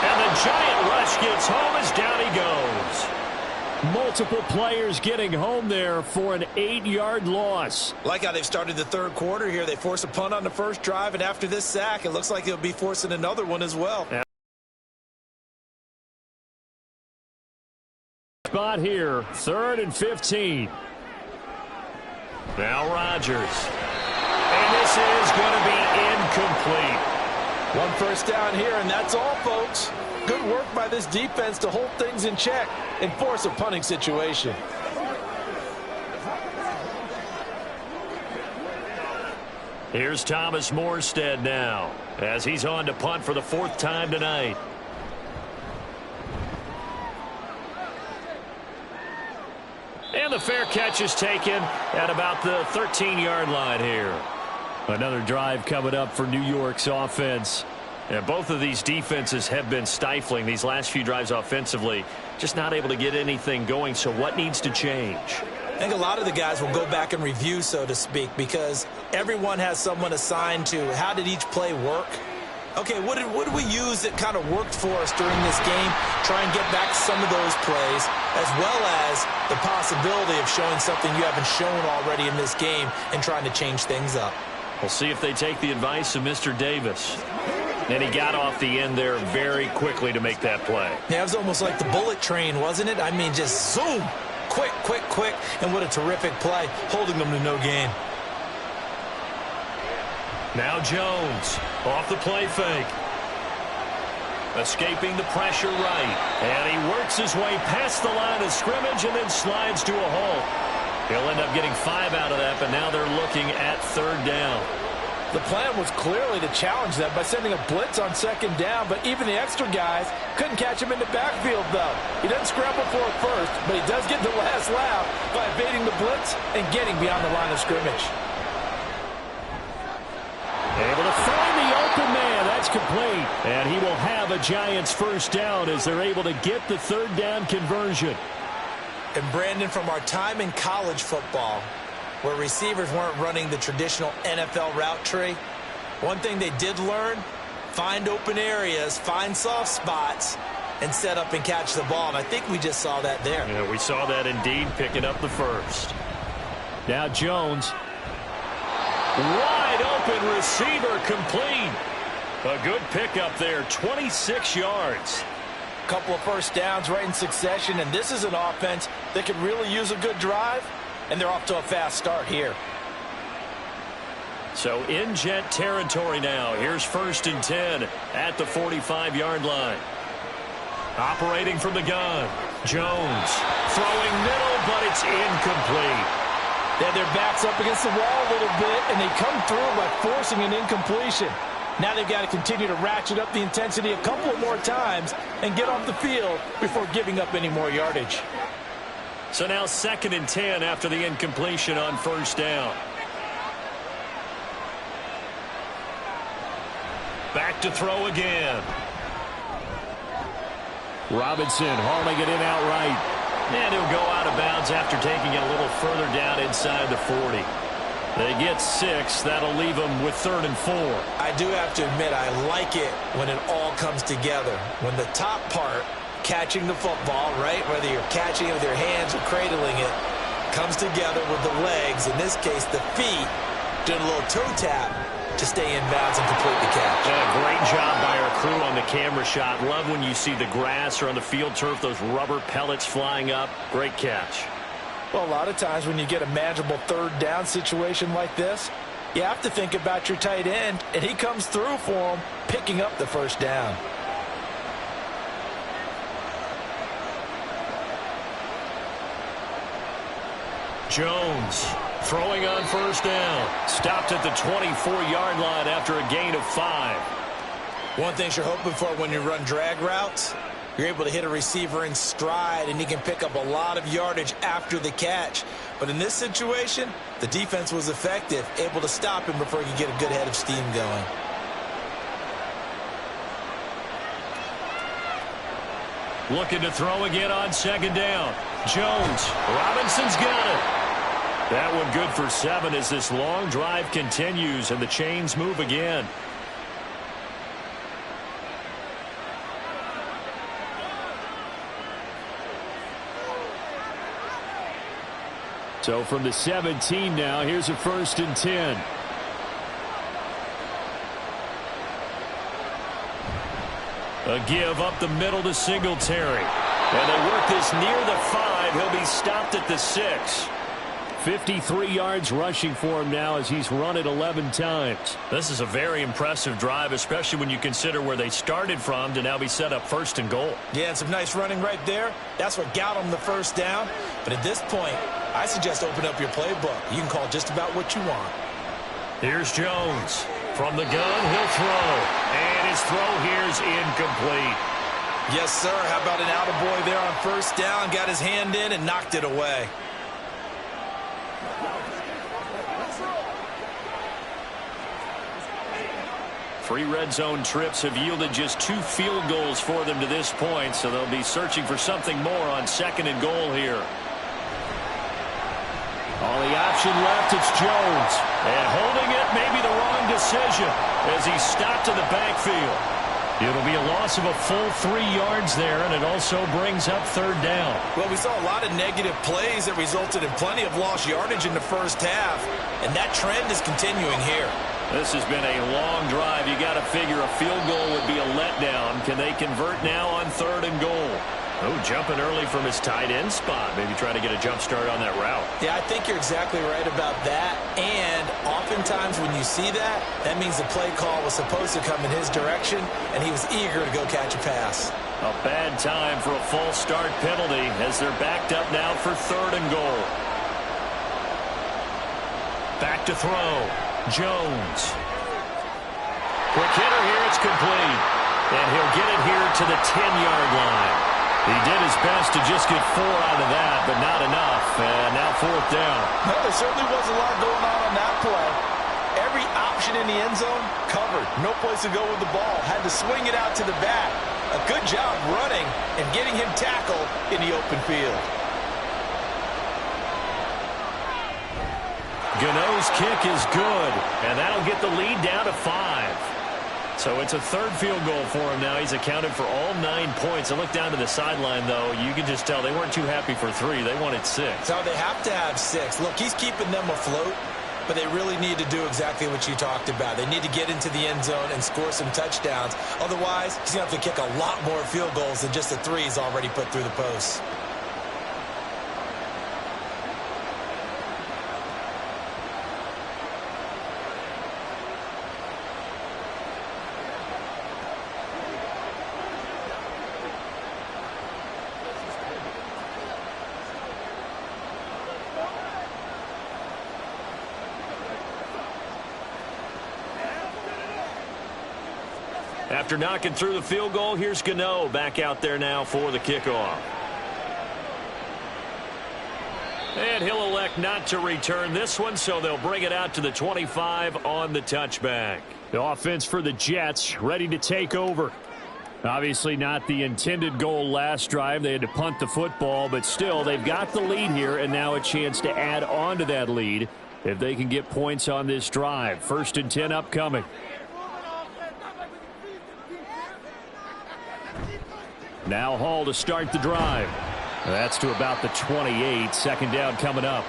And the giant rush gets home as down he goes. Multiple players getting home there for an 8-yard loss. Like how they've started the third quarter here. They force a punt on the first drive, and after this sack, it looks like they'll be forcing another one as well. Spot here, 3rd and 15. Now Rodgers. And this is going to be incomplete. One first down here, and that's all, folks. Good work by this defense to hold things in check and force a punting situation. Here's Thomas Morstead now, as he's on to punt for the 4th time tonight. And the fair catch is taken at about the 13-yard line here. Another drive coming up for New York's offense. And both of these defenses have been stifling these last few drives offensively. Just not able to get anything going, so what needs to change? I think a lot of the guys will go back and review, so to speak, because everyone has someone assigned to how did each play work. Okay, what did we use that kind of worked for us during this game? Try and get back some of those plays, as well as the possibility of showing something you haven't shown already in this game and trying to change things up. We'll see if they take the advice of Mr. Davis. And he got off the end there very quickly to make that play. Yeah, it was almost like the bullet train, wasn't it? I mean, just zoom, quick, quick, quick, and what a terrific play, holding them to no gain. Now Jones, off the play fake. Escaping the pressure right. And he works his way past the line of scrimmage and then slides to a halt. He'll end up getting 5 out of that, but now they're looking at 3rd down. The plan was clearly to challenge them by sending a blitz on 2nd down, but even the extra guys couldn't catch him in the backfield, though. He doesn't scramble for it first, but he does get the last laugh by evading the blitz and getting beyond the line of scrimmage. Able to find the open man. That's complete. And he will have a Giants 1st down as they're able to get the 3rd down conversion. And Brandon, from our time in college football, where receivers weren't running the traditional NFL route tree, one thing they did learn, find open areas, find soft spots, and set up and catch the ball. And I think we just saw that there. Yeah, we saw that indeed, picking up the 1st. Now Jones. Wide open receiver, complete. A good pickup there, 26 yards. Couple of first downs right in succession, and this is an offense that could really use a good drive, and they're off to a fast start here. So in Jet territory now. Here's 1st and 10 at the 45-yard line. Operating from the gun. Jones throwing middle, but it's incomplete. They had their backs up against the wall a little bit, and they come through by forcing an incompletion. Now they've got to continue to ratchet up the intensity a couple of more times and get off the field before giving up any more yardage. So now 2nd and 10 after the incompletion on 1st down. Back to throw again. Robinson hauling it in outright. And he'll go out of bounds after taking it a little further down inside the 40. They get 6. That'll leave them with 3rd and 4. I do have to admit, I like it when it all comes together. When the top part, catching the football, right, whether you're catching it with your hands or cradling it, comes together with the legs, in this case the feet, doing a little toe tap to stay in bounds and complete the catch. Yeah, great job by our crew on the camera shot. Love when you see the grass or on the field turf, those rubber pellets flying up. Great catch. Well, a lot of times when you get a manageable 3rd down situation like this, you have to think about your tight end, and he comes through for him, picking up the 1st down. Jones throwing on first down. Stopped at the 24-yard line after a gain of 5. One thing you're hoping for when you run drag routes, you're able to hit a receiver in stride, and he can pick up a lot of yardage after the catch. But in this situation, the defense was effective, able to stop him before he could get a good head of steam going. Looking to throw again on second down. Jones. Robinson's got it. That one good for 7 as this long drive continues and the chains move again. So from the 17 now, here's a 1st and 10. A give up the middle to Singletary. And they work this near the 5. He'll be stopped at the 6. 53 yards rushing for him now as he's run it 11 times. This is a very impressive drive, especially when you consider where they started from to now be set up 1st and goal. Yeah, and some nice running right there. That's what got them the first down. But at this point, I suggest open up your playbook. You can call just about what you want. Here's Jones. From the gun, he'll throw. And his throw here's incomplete. Yes, sir. How about an attaboy there on first down? Got his hand in and knocked it away. Three red zone trips have yielded just 2 field goals for them to this point, so they'll be searching for something more on 2nd and goal here. On the option left, it's Jones. And holding it may be the wrong decision as he's stopped in the backfield. It'll be a loss of a full 3 yards there, and it also brings up 3rd down. Well, we saw a lot of negative plays that resulted in plenty of lost yardage in the first half, and that trend is continuing here. This has been a long drive. You got to figure a field goal would be a letdown. Can they convert now on 3rd and goal? Oh, jumping early from his tight end spot. Maybe try to get a jump start on that route. Yeah, I think you're exactly right about that. And oftentimes when you see that, that means the play call was supposed to come in his direction, and he was eager to go catch a pass. A bad time for a false start penalty as they're backed up now for 3rd and goal. Back to throw. Jones. Quick hitter here. It's complete. And he'll get it here to the 10-yard line. He did his best to just get 4 out of that, but not enough. And now 4th down. No, there certainly was a lot going on that play. Every option in the end zone covered. No place to go with the ball. Had to swing it out to the back. A good job running and getting him tackled in the open field. Gano's kick is good, and that'll get the lead down to 5. So it's a 3rd field goal for him now. He's accounted for all 9 points. And look down to the sideline, though. You can just tell they weren't too happy for 3. They wanted 6. So they have to have 6. Look, he's keeping them afloat, but they really need to do exactly what you talked about. They need to get into the end zone and score some touchdowns. Otherwise, he's going to have to kick a lot more field goals than just the 3 he's already put through the posts. After knocking through the field goal, here's Gano back out there now for the kickoff. And he'll elect not to return this one, so they'll bring it out to the 25 on the touchback. The offense for the Jets ready to take over. Obviously not the intended goal last drive. They had to punt the football, but still they've got the lead here and now a chance to add on to that lead if they can get points on this drive. 1st and 10 upcoming. Now Hall to start the drive. That's to about the 28. 2nd down coming up.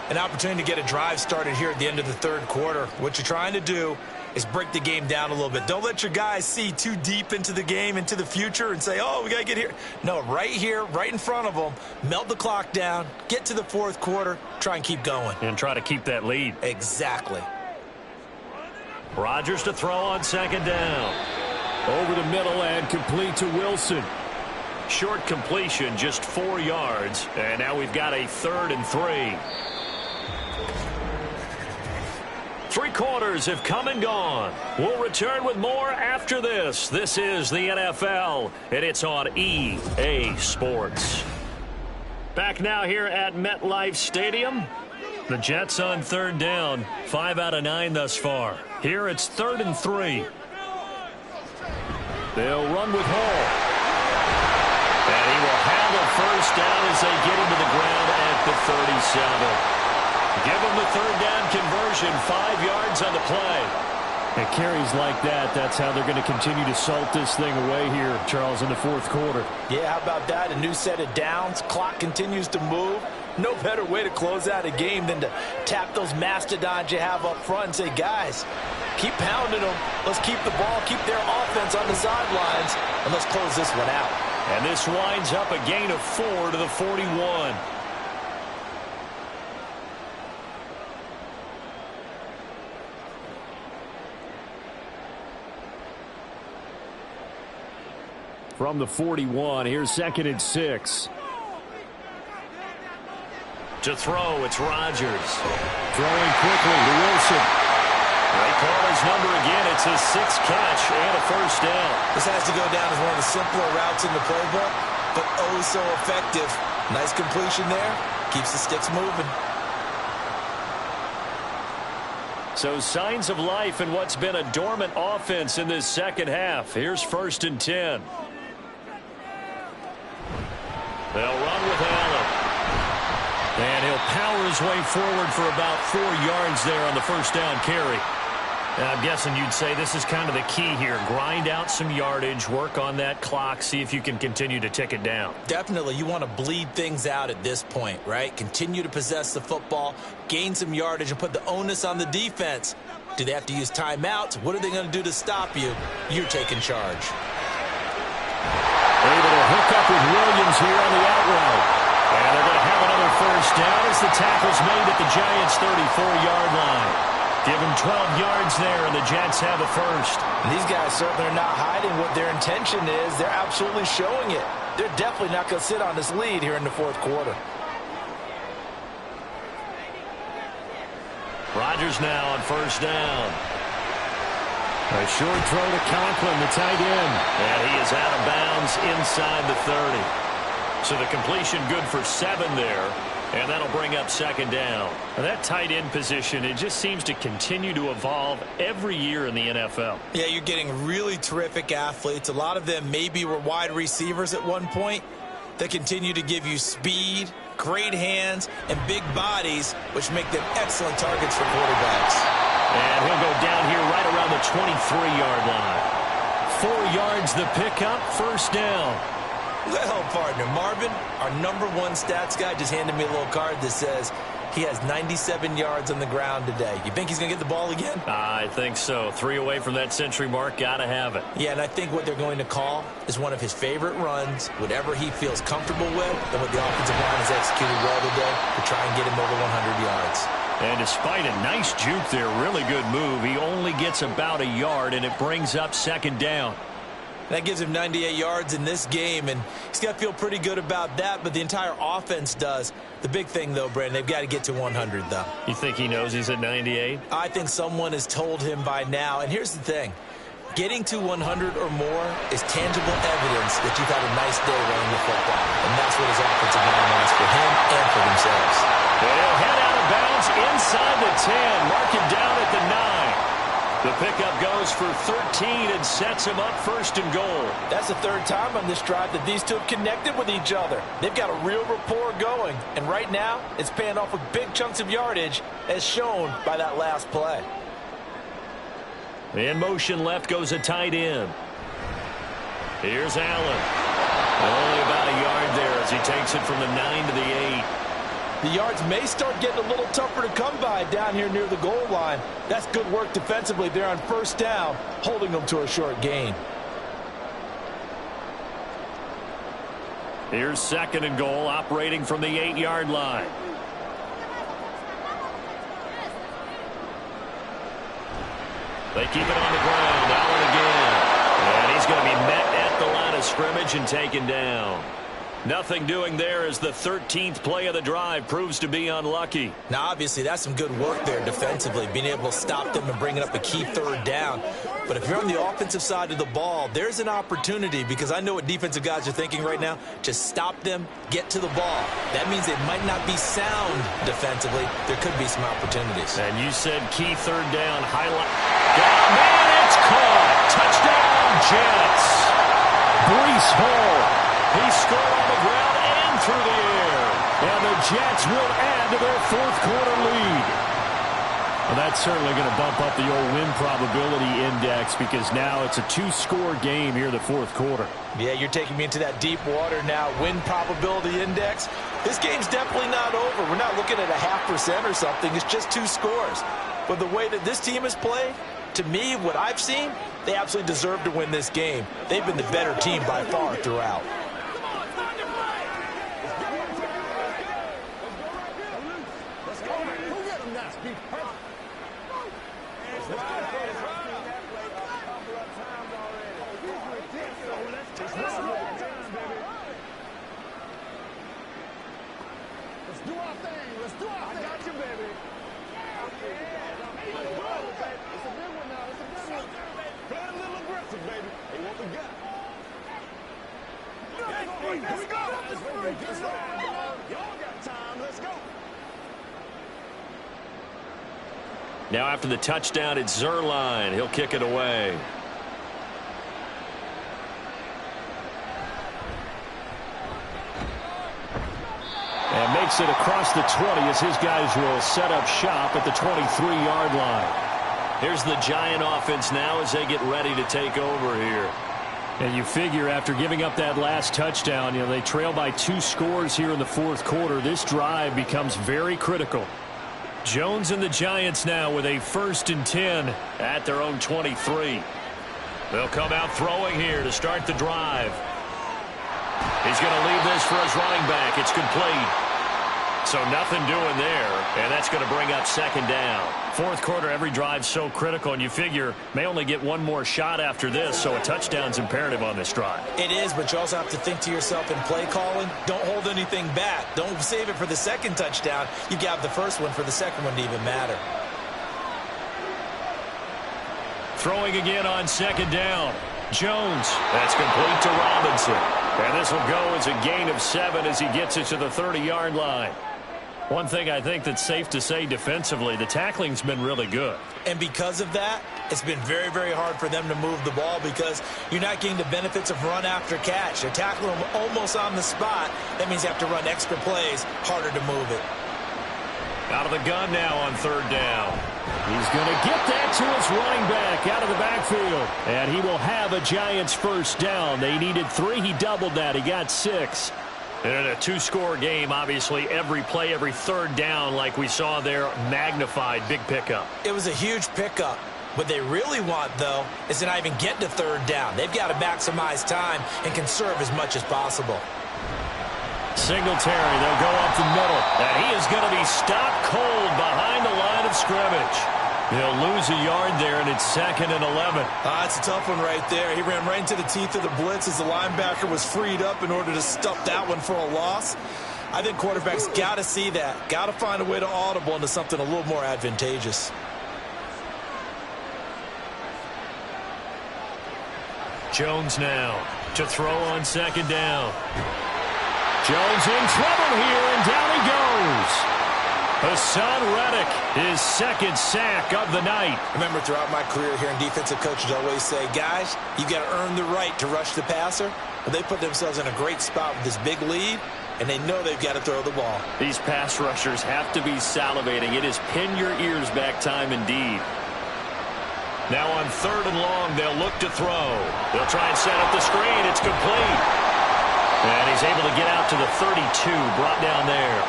An opportunity to get a drive started here at the end of the 3rd quarter. What you're trying to do is break the game down a little bit. Don't let your guys see too deep into the game, into the future, and say, oh, we got to get here. No, right here, right in front of them, melt the clock down, get to the 4th quarter, try and keep going. And try to keep that lead. Exactly. Rodgers to throw on 2nd down. Over the middle and complete to Wilson. Short completion, just 4 yards. And now we've got a 3rd and 3. 3 quarters have come and gone. We'll return with more after this. This is the NFL, and it's on EA Sports. Back now here at MetLife Stadium. The Jets on 3rd down. 5 out of 9 thus far. Here it's 3rd and 3. They'll run with Hall. And he will have a first down as they get him to the ground at the 37. Give him the 3rd down conversion, 5 yards on the play. And carries like that, that's how they're going to continue to salt this thing away here, Charles, in the 4th quarter. Yeah, how about that? A new set of downs. Clock continues to move. No better way to close out a game than to tap those mastodons you have up front and say, guys, keep pounding them. Let's keep the ball, keep their offense on the sidelines, and let's close this one out. And this winds up a gain of 4 to the 41. From the 41, here's 2nd and 6. To throw, it's Rodgers. Throwing quickly to Wilson. They call his number again. It's his 6th catch and a first down. This has to go down as one of the simpler routes in the playbook, but oh so effective. Nice completion there. Keeps the sticks moving. So signs of life in what's been a dormant offense in this second half. Here's 1st and 10. They'll run with Allen. And he'll power his way forward for about 4 yards there on the first down carry. And I'm guessing you'd say this is kind of the key here. Grind out some yardage, work on that clock, see if you can continue to tick it down. Definitely. You want to bleed things out at this point, right? Continue to possess the football, gain some yardage, and put the onus on the defense. Do they have to use timeouts? What are they going to do to stop you? You're taking charge. Able to hook up with Williams here on the out route. And they're going to have another first down as the tackle's made at the Giants' 34-yard line. Give them 12 yards there, and the Jets have a first. And these guys certainly are not hiding what their intention is. They're absolutely showing it. They're definitely not going to sit on this lead here in the 4th quarter. Rodgers now on first down. A short throw to Conklin, the tight end. And he is out of bounds inside the 30. So the completion good for 7 there. And that'll bring up 2nd down. And that tight end position, it just seems to continue to evolve every year in the NFL. Yeah, you're getting really terrific athletes. A lot of them maybe were wide receivers at one point that continue to give you speed, great hands, and big bodies, which make them excellent targets for quarterbacks. And he'll go down here right around the 23-yard line. 4 yards the pickup, first down. Well, partner, Marvin, our #1 stats guy, just handed me a little card that says he has 97 yards on the ground today. You think he's going to get the ball again? I think so. 3 away from that century mark. Got to have it. Yeah, and I think what they're going to call is one of his favorite runs, whatever he feels comfortable with, and what the offensive line has executed well today to try and get him over 100 yards. And despite a nice juke there, really good move, he only gets about a yard, and it brings up 2nd down. That gives him 98 yards in this game, and he's got to feel pretty good about that, but the entire offense does. The big thing, though, Brandon, they've got to get to 100, though. You think he knows he's at 98? I think someone has told him by now, and here's the thing. Getting to 100 or more is tangible evidence that you've had a nice day running the football, and that's what his offensive line wants for him and for themselves. They'll head out of bounds inside the 10, mark him down at the 9. The pickup goes for 13 and sets him up 1st and goal. That's the 3rd time on this drive that these two have connected with each other. They've got a real rapport going, and right now it's paying off with big chunks of yardage as shown by that last play. In motion left goes a tight end. Here's Allen. Only about a yard there as he takes it from the 9 to the 8. The yards may start getting a little tougher to come by down here near the goal line. That's good work defensively there on first down, holding them to a short gain. Here's 2nd and goal, operating from the 8-yard line. They keep it on the ground. Allen again. And he's going to be met at the line of scrimmage and taken down. Nothing doing there as the 13th play of the drive proves to be unlucky. Now, obviously, that's some good work there defensively, being able to stop them and bringing up a key third down. But if you're on the offensive side of the ball, there's an opportunity, because I know what defensive guys are thinking right now, to stop them, get to the ball. That means they might not be sound defensively. There could be some opportunities. And you said key third down highlight. Oh, man, it's caught. Touchdown, Jets. Breece Hall. He scored on the ground and through the air. And the Jets will add to their fourth quarter lead. Well, that's certainly going to bump up the old win probability index, because now it's a two-score game here in the fourth quarter. Yeah, you're taking me into that deep water now. Win probability index. This game's definitely not over. We're not looking at a 0.5% or something. It's just 2 scores. But the way that this team has played, to me, what I've seen, they absolutely deserve to win this game. They've been the better team by far throughout. Now after the touchdown, it's Zerline. He'll kick it away. And makes it across the 20 as his guys will set up shop at the 23-yard line. Here's the Giant offense now as they get ready to take over here. And you figure after giving up that last touchdown, they trail by 2 scores here in the fourth quarter. This drive becomes very critical. Jones and the Giants now with a 1st and 10 at their own 23. They'll come out throwing here to start the drive. He's going to leave this for his running back. It's complete. So nothing doing there, and that's going to bring up 2nd down. Fourth quarter, every drive's so critical, and you figure may only get one more shot after this, so a touchdown's imperative on this drive. It is, but you also have to think to yourself in play calling, don't hold anything back. Don't save it for the 2nd touchdown. You got the first one for the 2nd one to even matter. Throwing again on 2nd down. Jones. That's complete to Robinson. And this will go as a gain of 7 as he gets it to the 30-yard line. One thing I think that's safe to say defensively, the tackling's been really good. And because of that, it's been very, very hard for them to move the ball, because you're not getting the benefits of run after catch. They're tackling them almost on the spot. That means you have to run extra plays, harder to move it. Out of the gun now on 3rd down. He's going to get that to his running back out of the backfield. And he will have a Giants 1st down. They needed 3. He doubled that. He got 6. And in a 2-score game, obviously, every play, every 3rd down, like we saw there, magnified. Big pickup. It was a huge pickup. What they really want, though, is to not even get to 3rd down. They've got to maximize time and conserve as much as possible. Singletary, they'll go up the middle. And he is going to be stopped cold behind the line of scrimmage. He'll lose a yard there, and it's 2nd and 11. It's a tough one right there. He ran right into the teeth of the blitz as the linebacker was freed up in order to stuff that one for a loss. I think quarterbacks got to see that. Got to find a way to audible into something a little more advantageous. Jones now to throw on 2nd down. Jones in trouble here, and down he goes. Hassan Reddick, his 2nd sack of the night. Remember, throughout my career here in defensive coaches always say, guys, you got to earn the right to rush the passer. But they put themselves in a great spot with this big lead, and they know they've got to throw the ball. These pass rushers have to be salivating. It is pin your ears back time indeed. Now on 3rd and long, they'll look to throw. They'll try and set up the screen. It's complete. And he's able to get out to the 32, brought down there.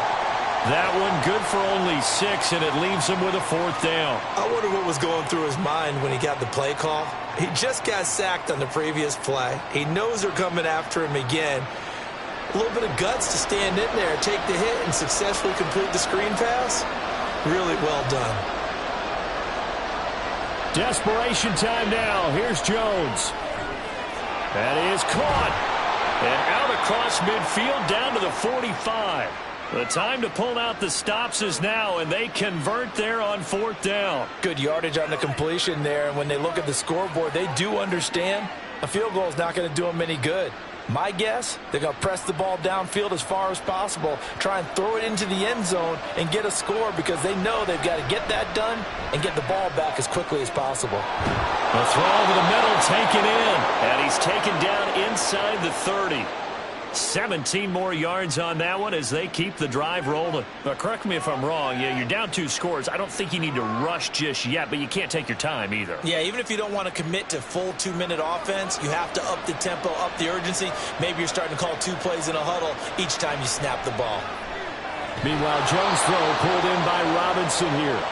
That one good for only 6, and it leaves him with a 4th down. I wonder what was going through his mind when he got the play call. He just got sacked on the previous play. He knows they're coming after him again. A little bit of guts to stand in there, take the hit, and successfully complete the screen pass. Really well done. Desperation time now. Here's Jones. That is caught. And out across midfield down to the 45. The time to pull out the stops is now, and they convert there on 4th down. Good yardage on the completion there, and when they look at the scoreboard, they do understand a field goal is not going to do them any good. My guess, they're going to press the ball downfield as far as possible, try and throw it into the end zone and get a score because they know they've got to get that done and get the ball back as quickly as possible. The throw over the middle taken in, and he's taken down inside the 30. 17 more yards on that one as they keep the drive rolling. But correct me if I'm wrong. Yeah, you're down 2 scores. I don't think you need to rush just yet, but you can't take your time either. Yeah, even if you don't want to commit to full 2-minute offense, you have to up the tempo, up the urgency. Maybe you're starting to call 2 plays in a huddle each time you snap the ball. Meanwhile, Jones' throw pulled in by Robinson here.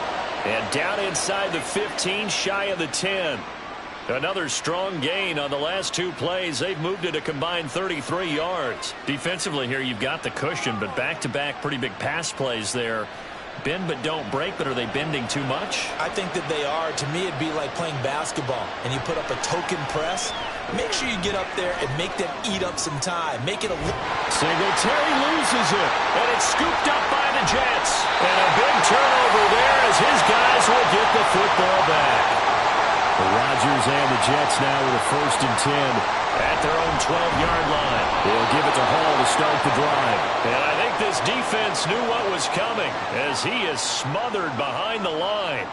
And down inside the 15, shy of the 10. Another strong gain on the last 2 plays. They've moved it a combined 33 yards. Defensively here, you've got the cushion, but back-to-back pretty big pass plays there. Bend but don't break, but are they bending too much? I think that they are. To me, it'd be like playing basketball, and you put up a token press. Make sure you get up there and make them eat up some time. Make it a... Singletary loses it, and it's scooped up by the Jets. And a big turnover there as his guys will get the football back. The Rodgers and the Jets now with a 1st and 10 at their own 12-yard line. They'll give it to Hall to start the drive. And I think this defense knew what was coming as he is smothered behind the line.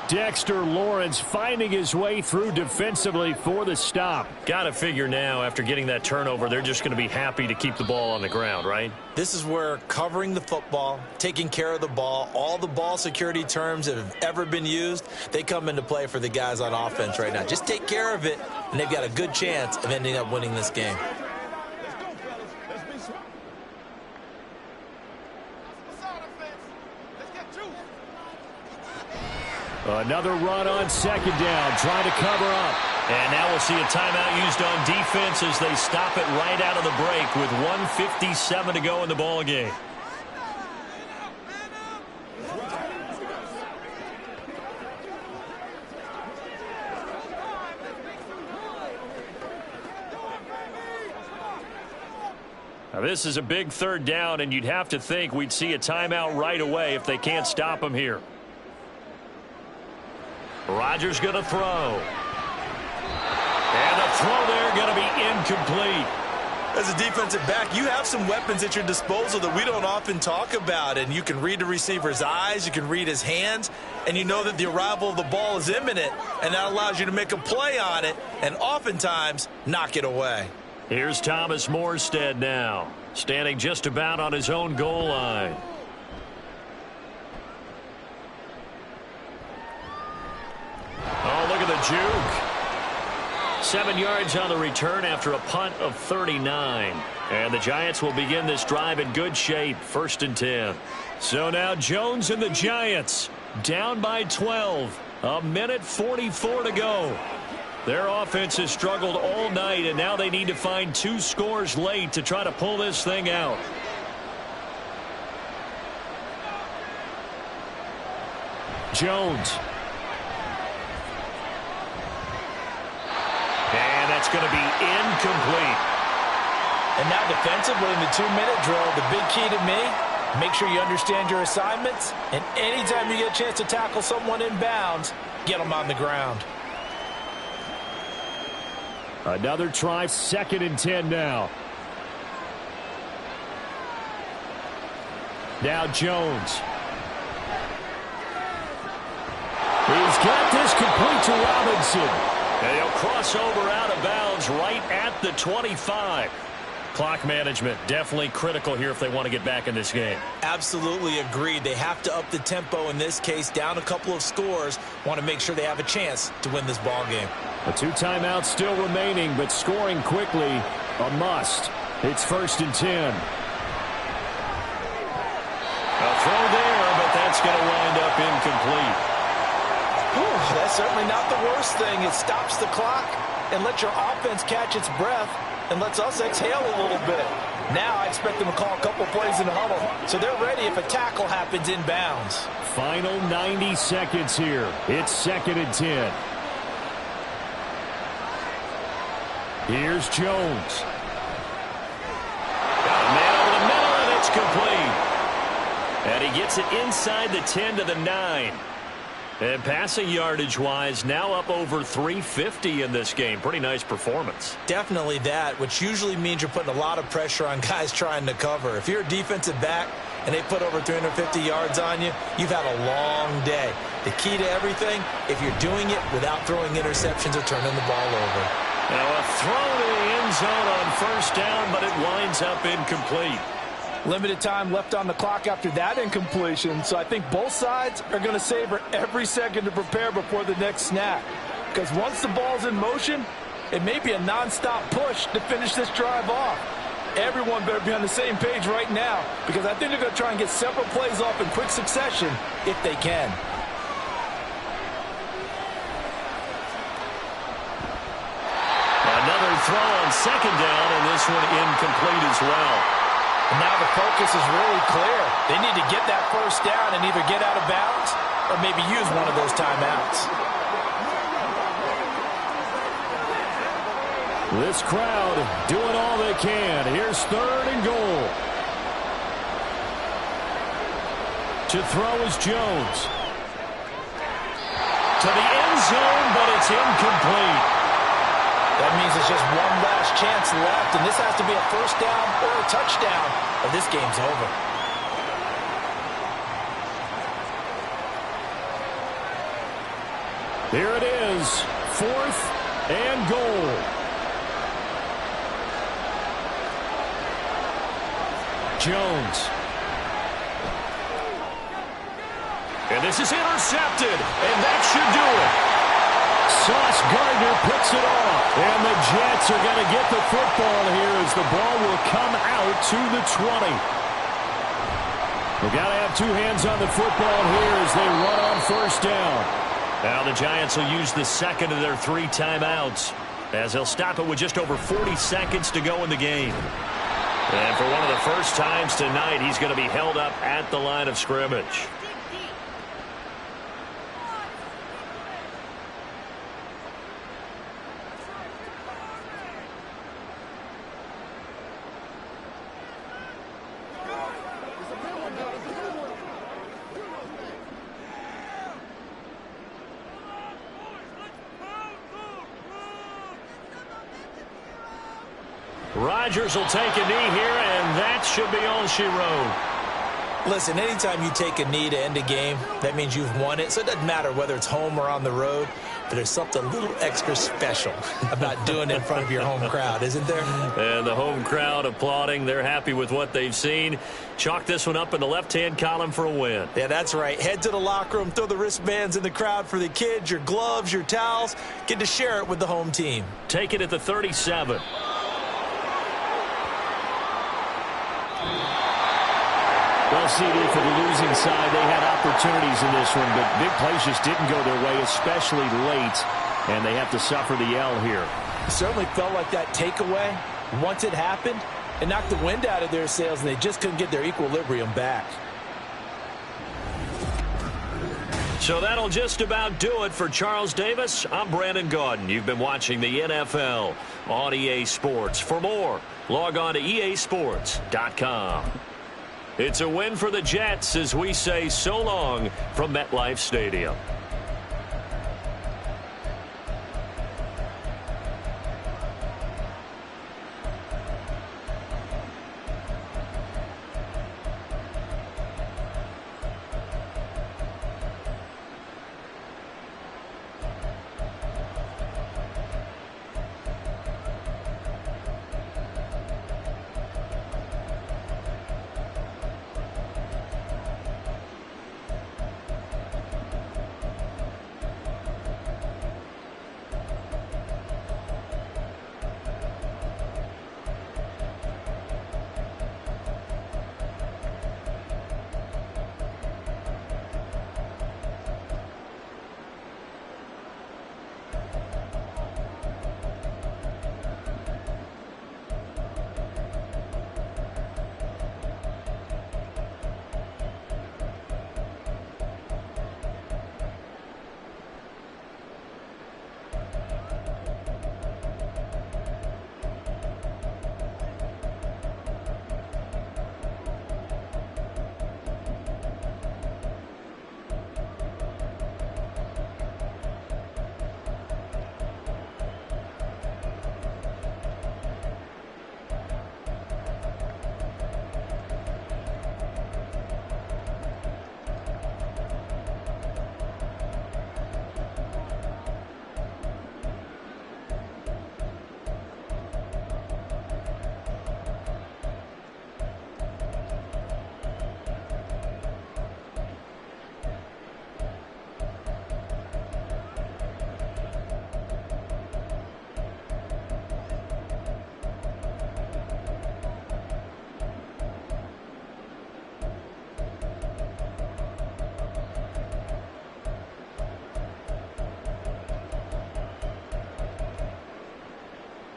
Dexter Lawrence finding his way through defensively for the stop. Got to figure now after getting that turnover, they're just going to be happy to keep the ball on the ground, right? This is where covering the football, taking care of the ball, all the ball security terms that have ever been used, they come into play for the guys on offense right now. Just take care of it, and they've got a good chance of ending up winning this game. Another run on 2nd down, trying to cover up. And now we'll see a timeout used on defense as they stop it right out of the break with 1:57 to go in the ball game. Now this is a big 3rd down, and you'd have to think we'd see a timeout right away if they can't stop him here. Rodgers going to throw. And the throw there going to be incomplete. As a defensive back, you have some weapons at your disposal that we don't often talk about. And you can read the receiver's eyes, you can read his hands, and you know that the arrival of the ball is imminent. And that allows you to make a play on it and oftentimes knock it away. Here's Thomas Morstead now, standing just about on his own goal line. Oh, look at the juke. 7 yards on the return after a punt of 39. And the Giants will begin this drive in good shape, 1st and 10. So now Jones and the Giants down by 12. 1:44 to go. Their offense has struggled all night, and now they need to find 2 scores late to try to pull this thing out. Jones. And that's going to be incomplete. And now defensively in the 2-minute drill, the big key to me, make sure you understand your assignments. And anytime you get a chance to tackle someone in bounds, get them on the ground. Another try, 2nd and 10 now. Now Jones. He's got this complete to Robinson. And he'll cross over out of bounds right at the 25. Clock management definitely critical here if they want to get back in this game. Absolutely agreed. They have to up the tempo in this case, down a couple of scores. Want to make sure they have a chance to win this ball game. The 2 timeouts still remaining, but scoring quickly a must. It's 1st and 10. A throw there, but that's going to wind up incomplete. Whew, that's certainly not the worst thing. It stops the clock and lets your offense catch its breath and lets us exhale a little bit. Now I expect them to call a couple plays in the huddle, so they're ready if a tackle happens in bounds. Final 90 seconds here. It's 2nd and 10. Here's Jones. Got a man over the middle, and it's complete. And he gets it inside the 10 to the 9. And passing yardage-wise, now up over 350 in this game. Pretty nice performance. Definitely that, which usually means you're putting a lot of pressure on guys trying to cover. If you're a defensive back and they put over 350 yards on you, you've had a long day. The key to everything, if you're doing it without throwing interceptions or turning the ball over. Now a throw to the end zone on first down, but it winds up incomplete. Limited time left on the clock after that incompletion, so I think both sides are going to savor every second to prepare before the next snap. Because once the ball's in motion, it may be a nonstop push to finish this drive off. Everyone better be on the same page right now, because I think they're going to try and get several plays off in quick succession if they can. Another throw on second down, and this one incomplete as well. And now the focus is really clear. They need to get that first down and either get out of bounds or maybe use one of those timeouts. This crowd doing all they can. Here's 3rd and goal. To throw is Jones. To the end zone, but it's incomplete. That means it's just one last chance left, and this has to be a first down or a touchdown, or this game's over. Here it is, 4th and goal. Jones. And this is intercepted, and that should do it. Sauce Gardner picks it off. And the Jets are going to get the football here as the ball will come out to the 20. They've got to have two hands on the football here as they run on first down. Now the Giants will use the second of their 3 timeouts as they'll stop it with just over 40 seconds to go in the game. And for one of the first times tonight, he's going to be held up at the line of scrimmage. Rodgers will take a knee here, and that should be all she wrote. Listen, anytime you take a knee to end a game, that means you've won it. So it doesn't matter whether it's home or on the road, but there's something a little extra special about doing it in front of your home crowd, isn't there? And the home crowd applauding. They're happy with what they've seen. Chalk this one up in the left-hand column for a win. Yeah, that's right. Head to the locker room, throw the wristbands in the crowd for the kids, your gloves, your towels. Get to share it with the home team. Take it at the 37. Well, CD, for the losing side, they had opportunities in this one, but big plays just didn't go their way, especially late, and they have to suffer the L here. It certainly felt like that takeaway, once it happened, it knocked the wind out of their sails, and they just couldn't get their equilibrium back. So that'll just about do it for Charles Davis. I'm Brandon Gaudin. You've been watching the NFL on EA Sports. For more, log on to easports.com. It's a win for the Jets as we say so long from MetLife Stadium.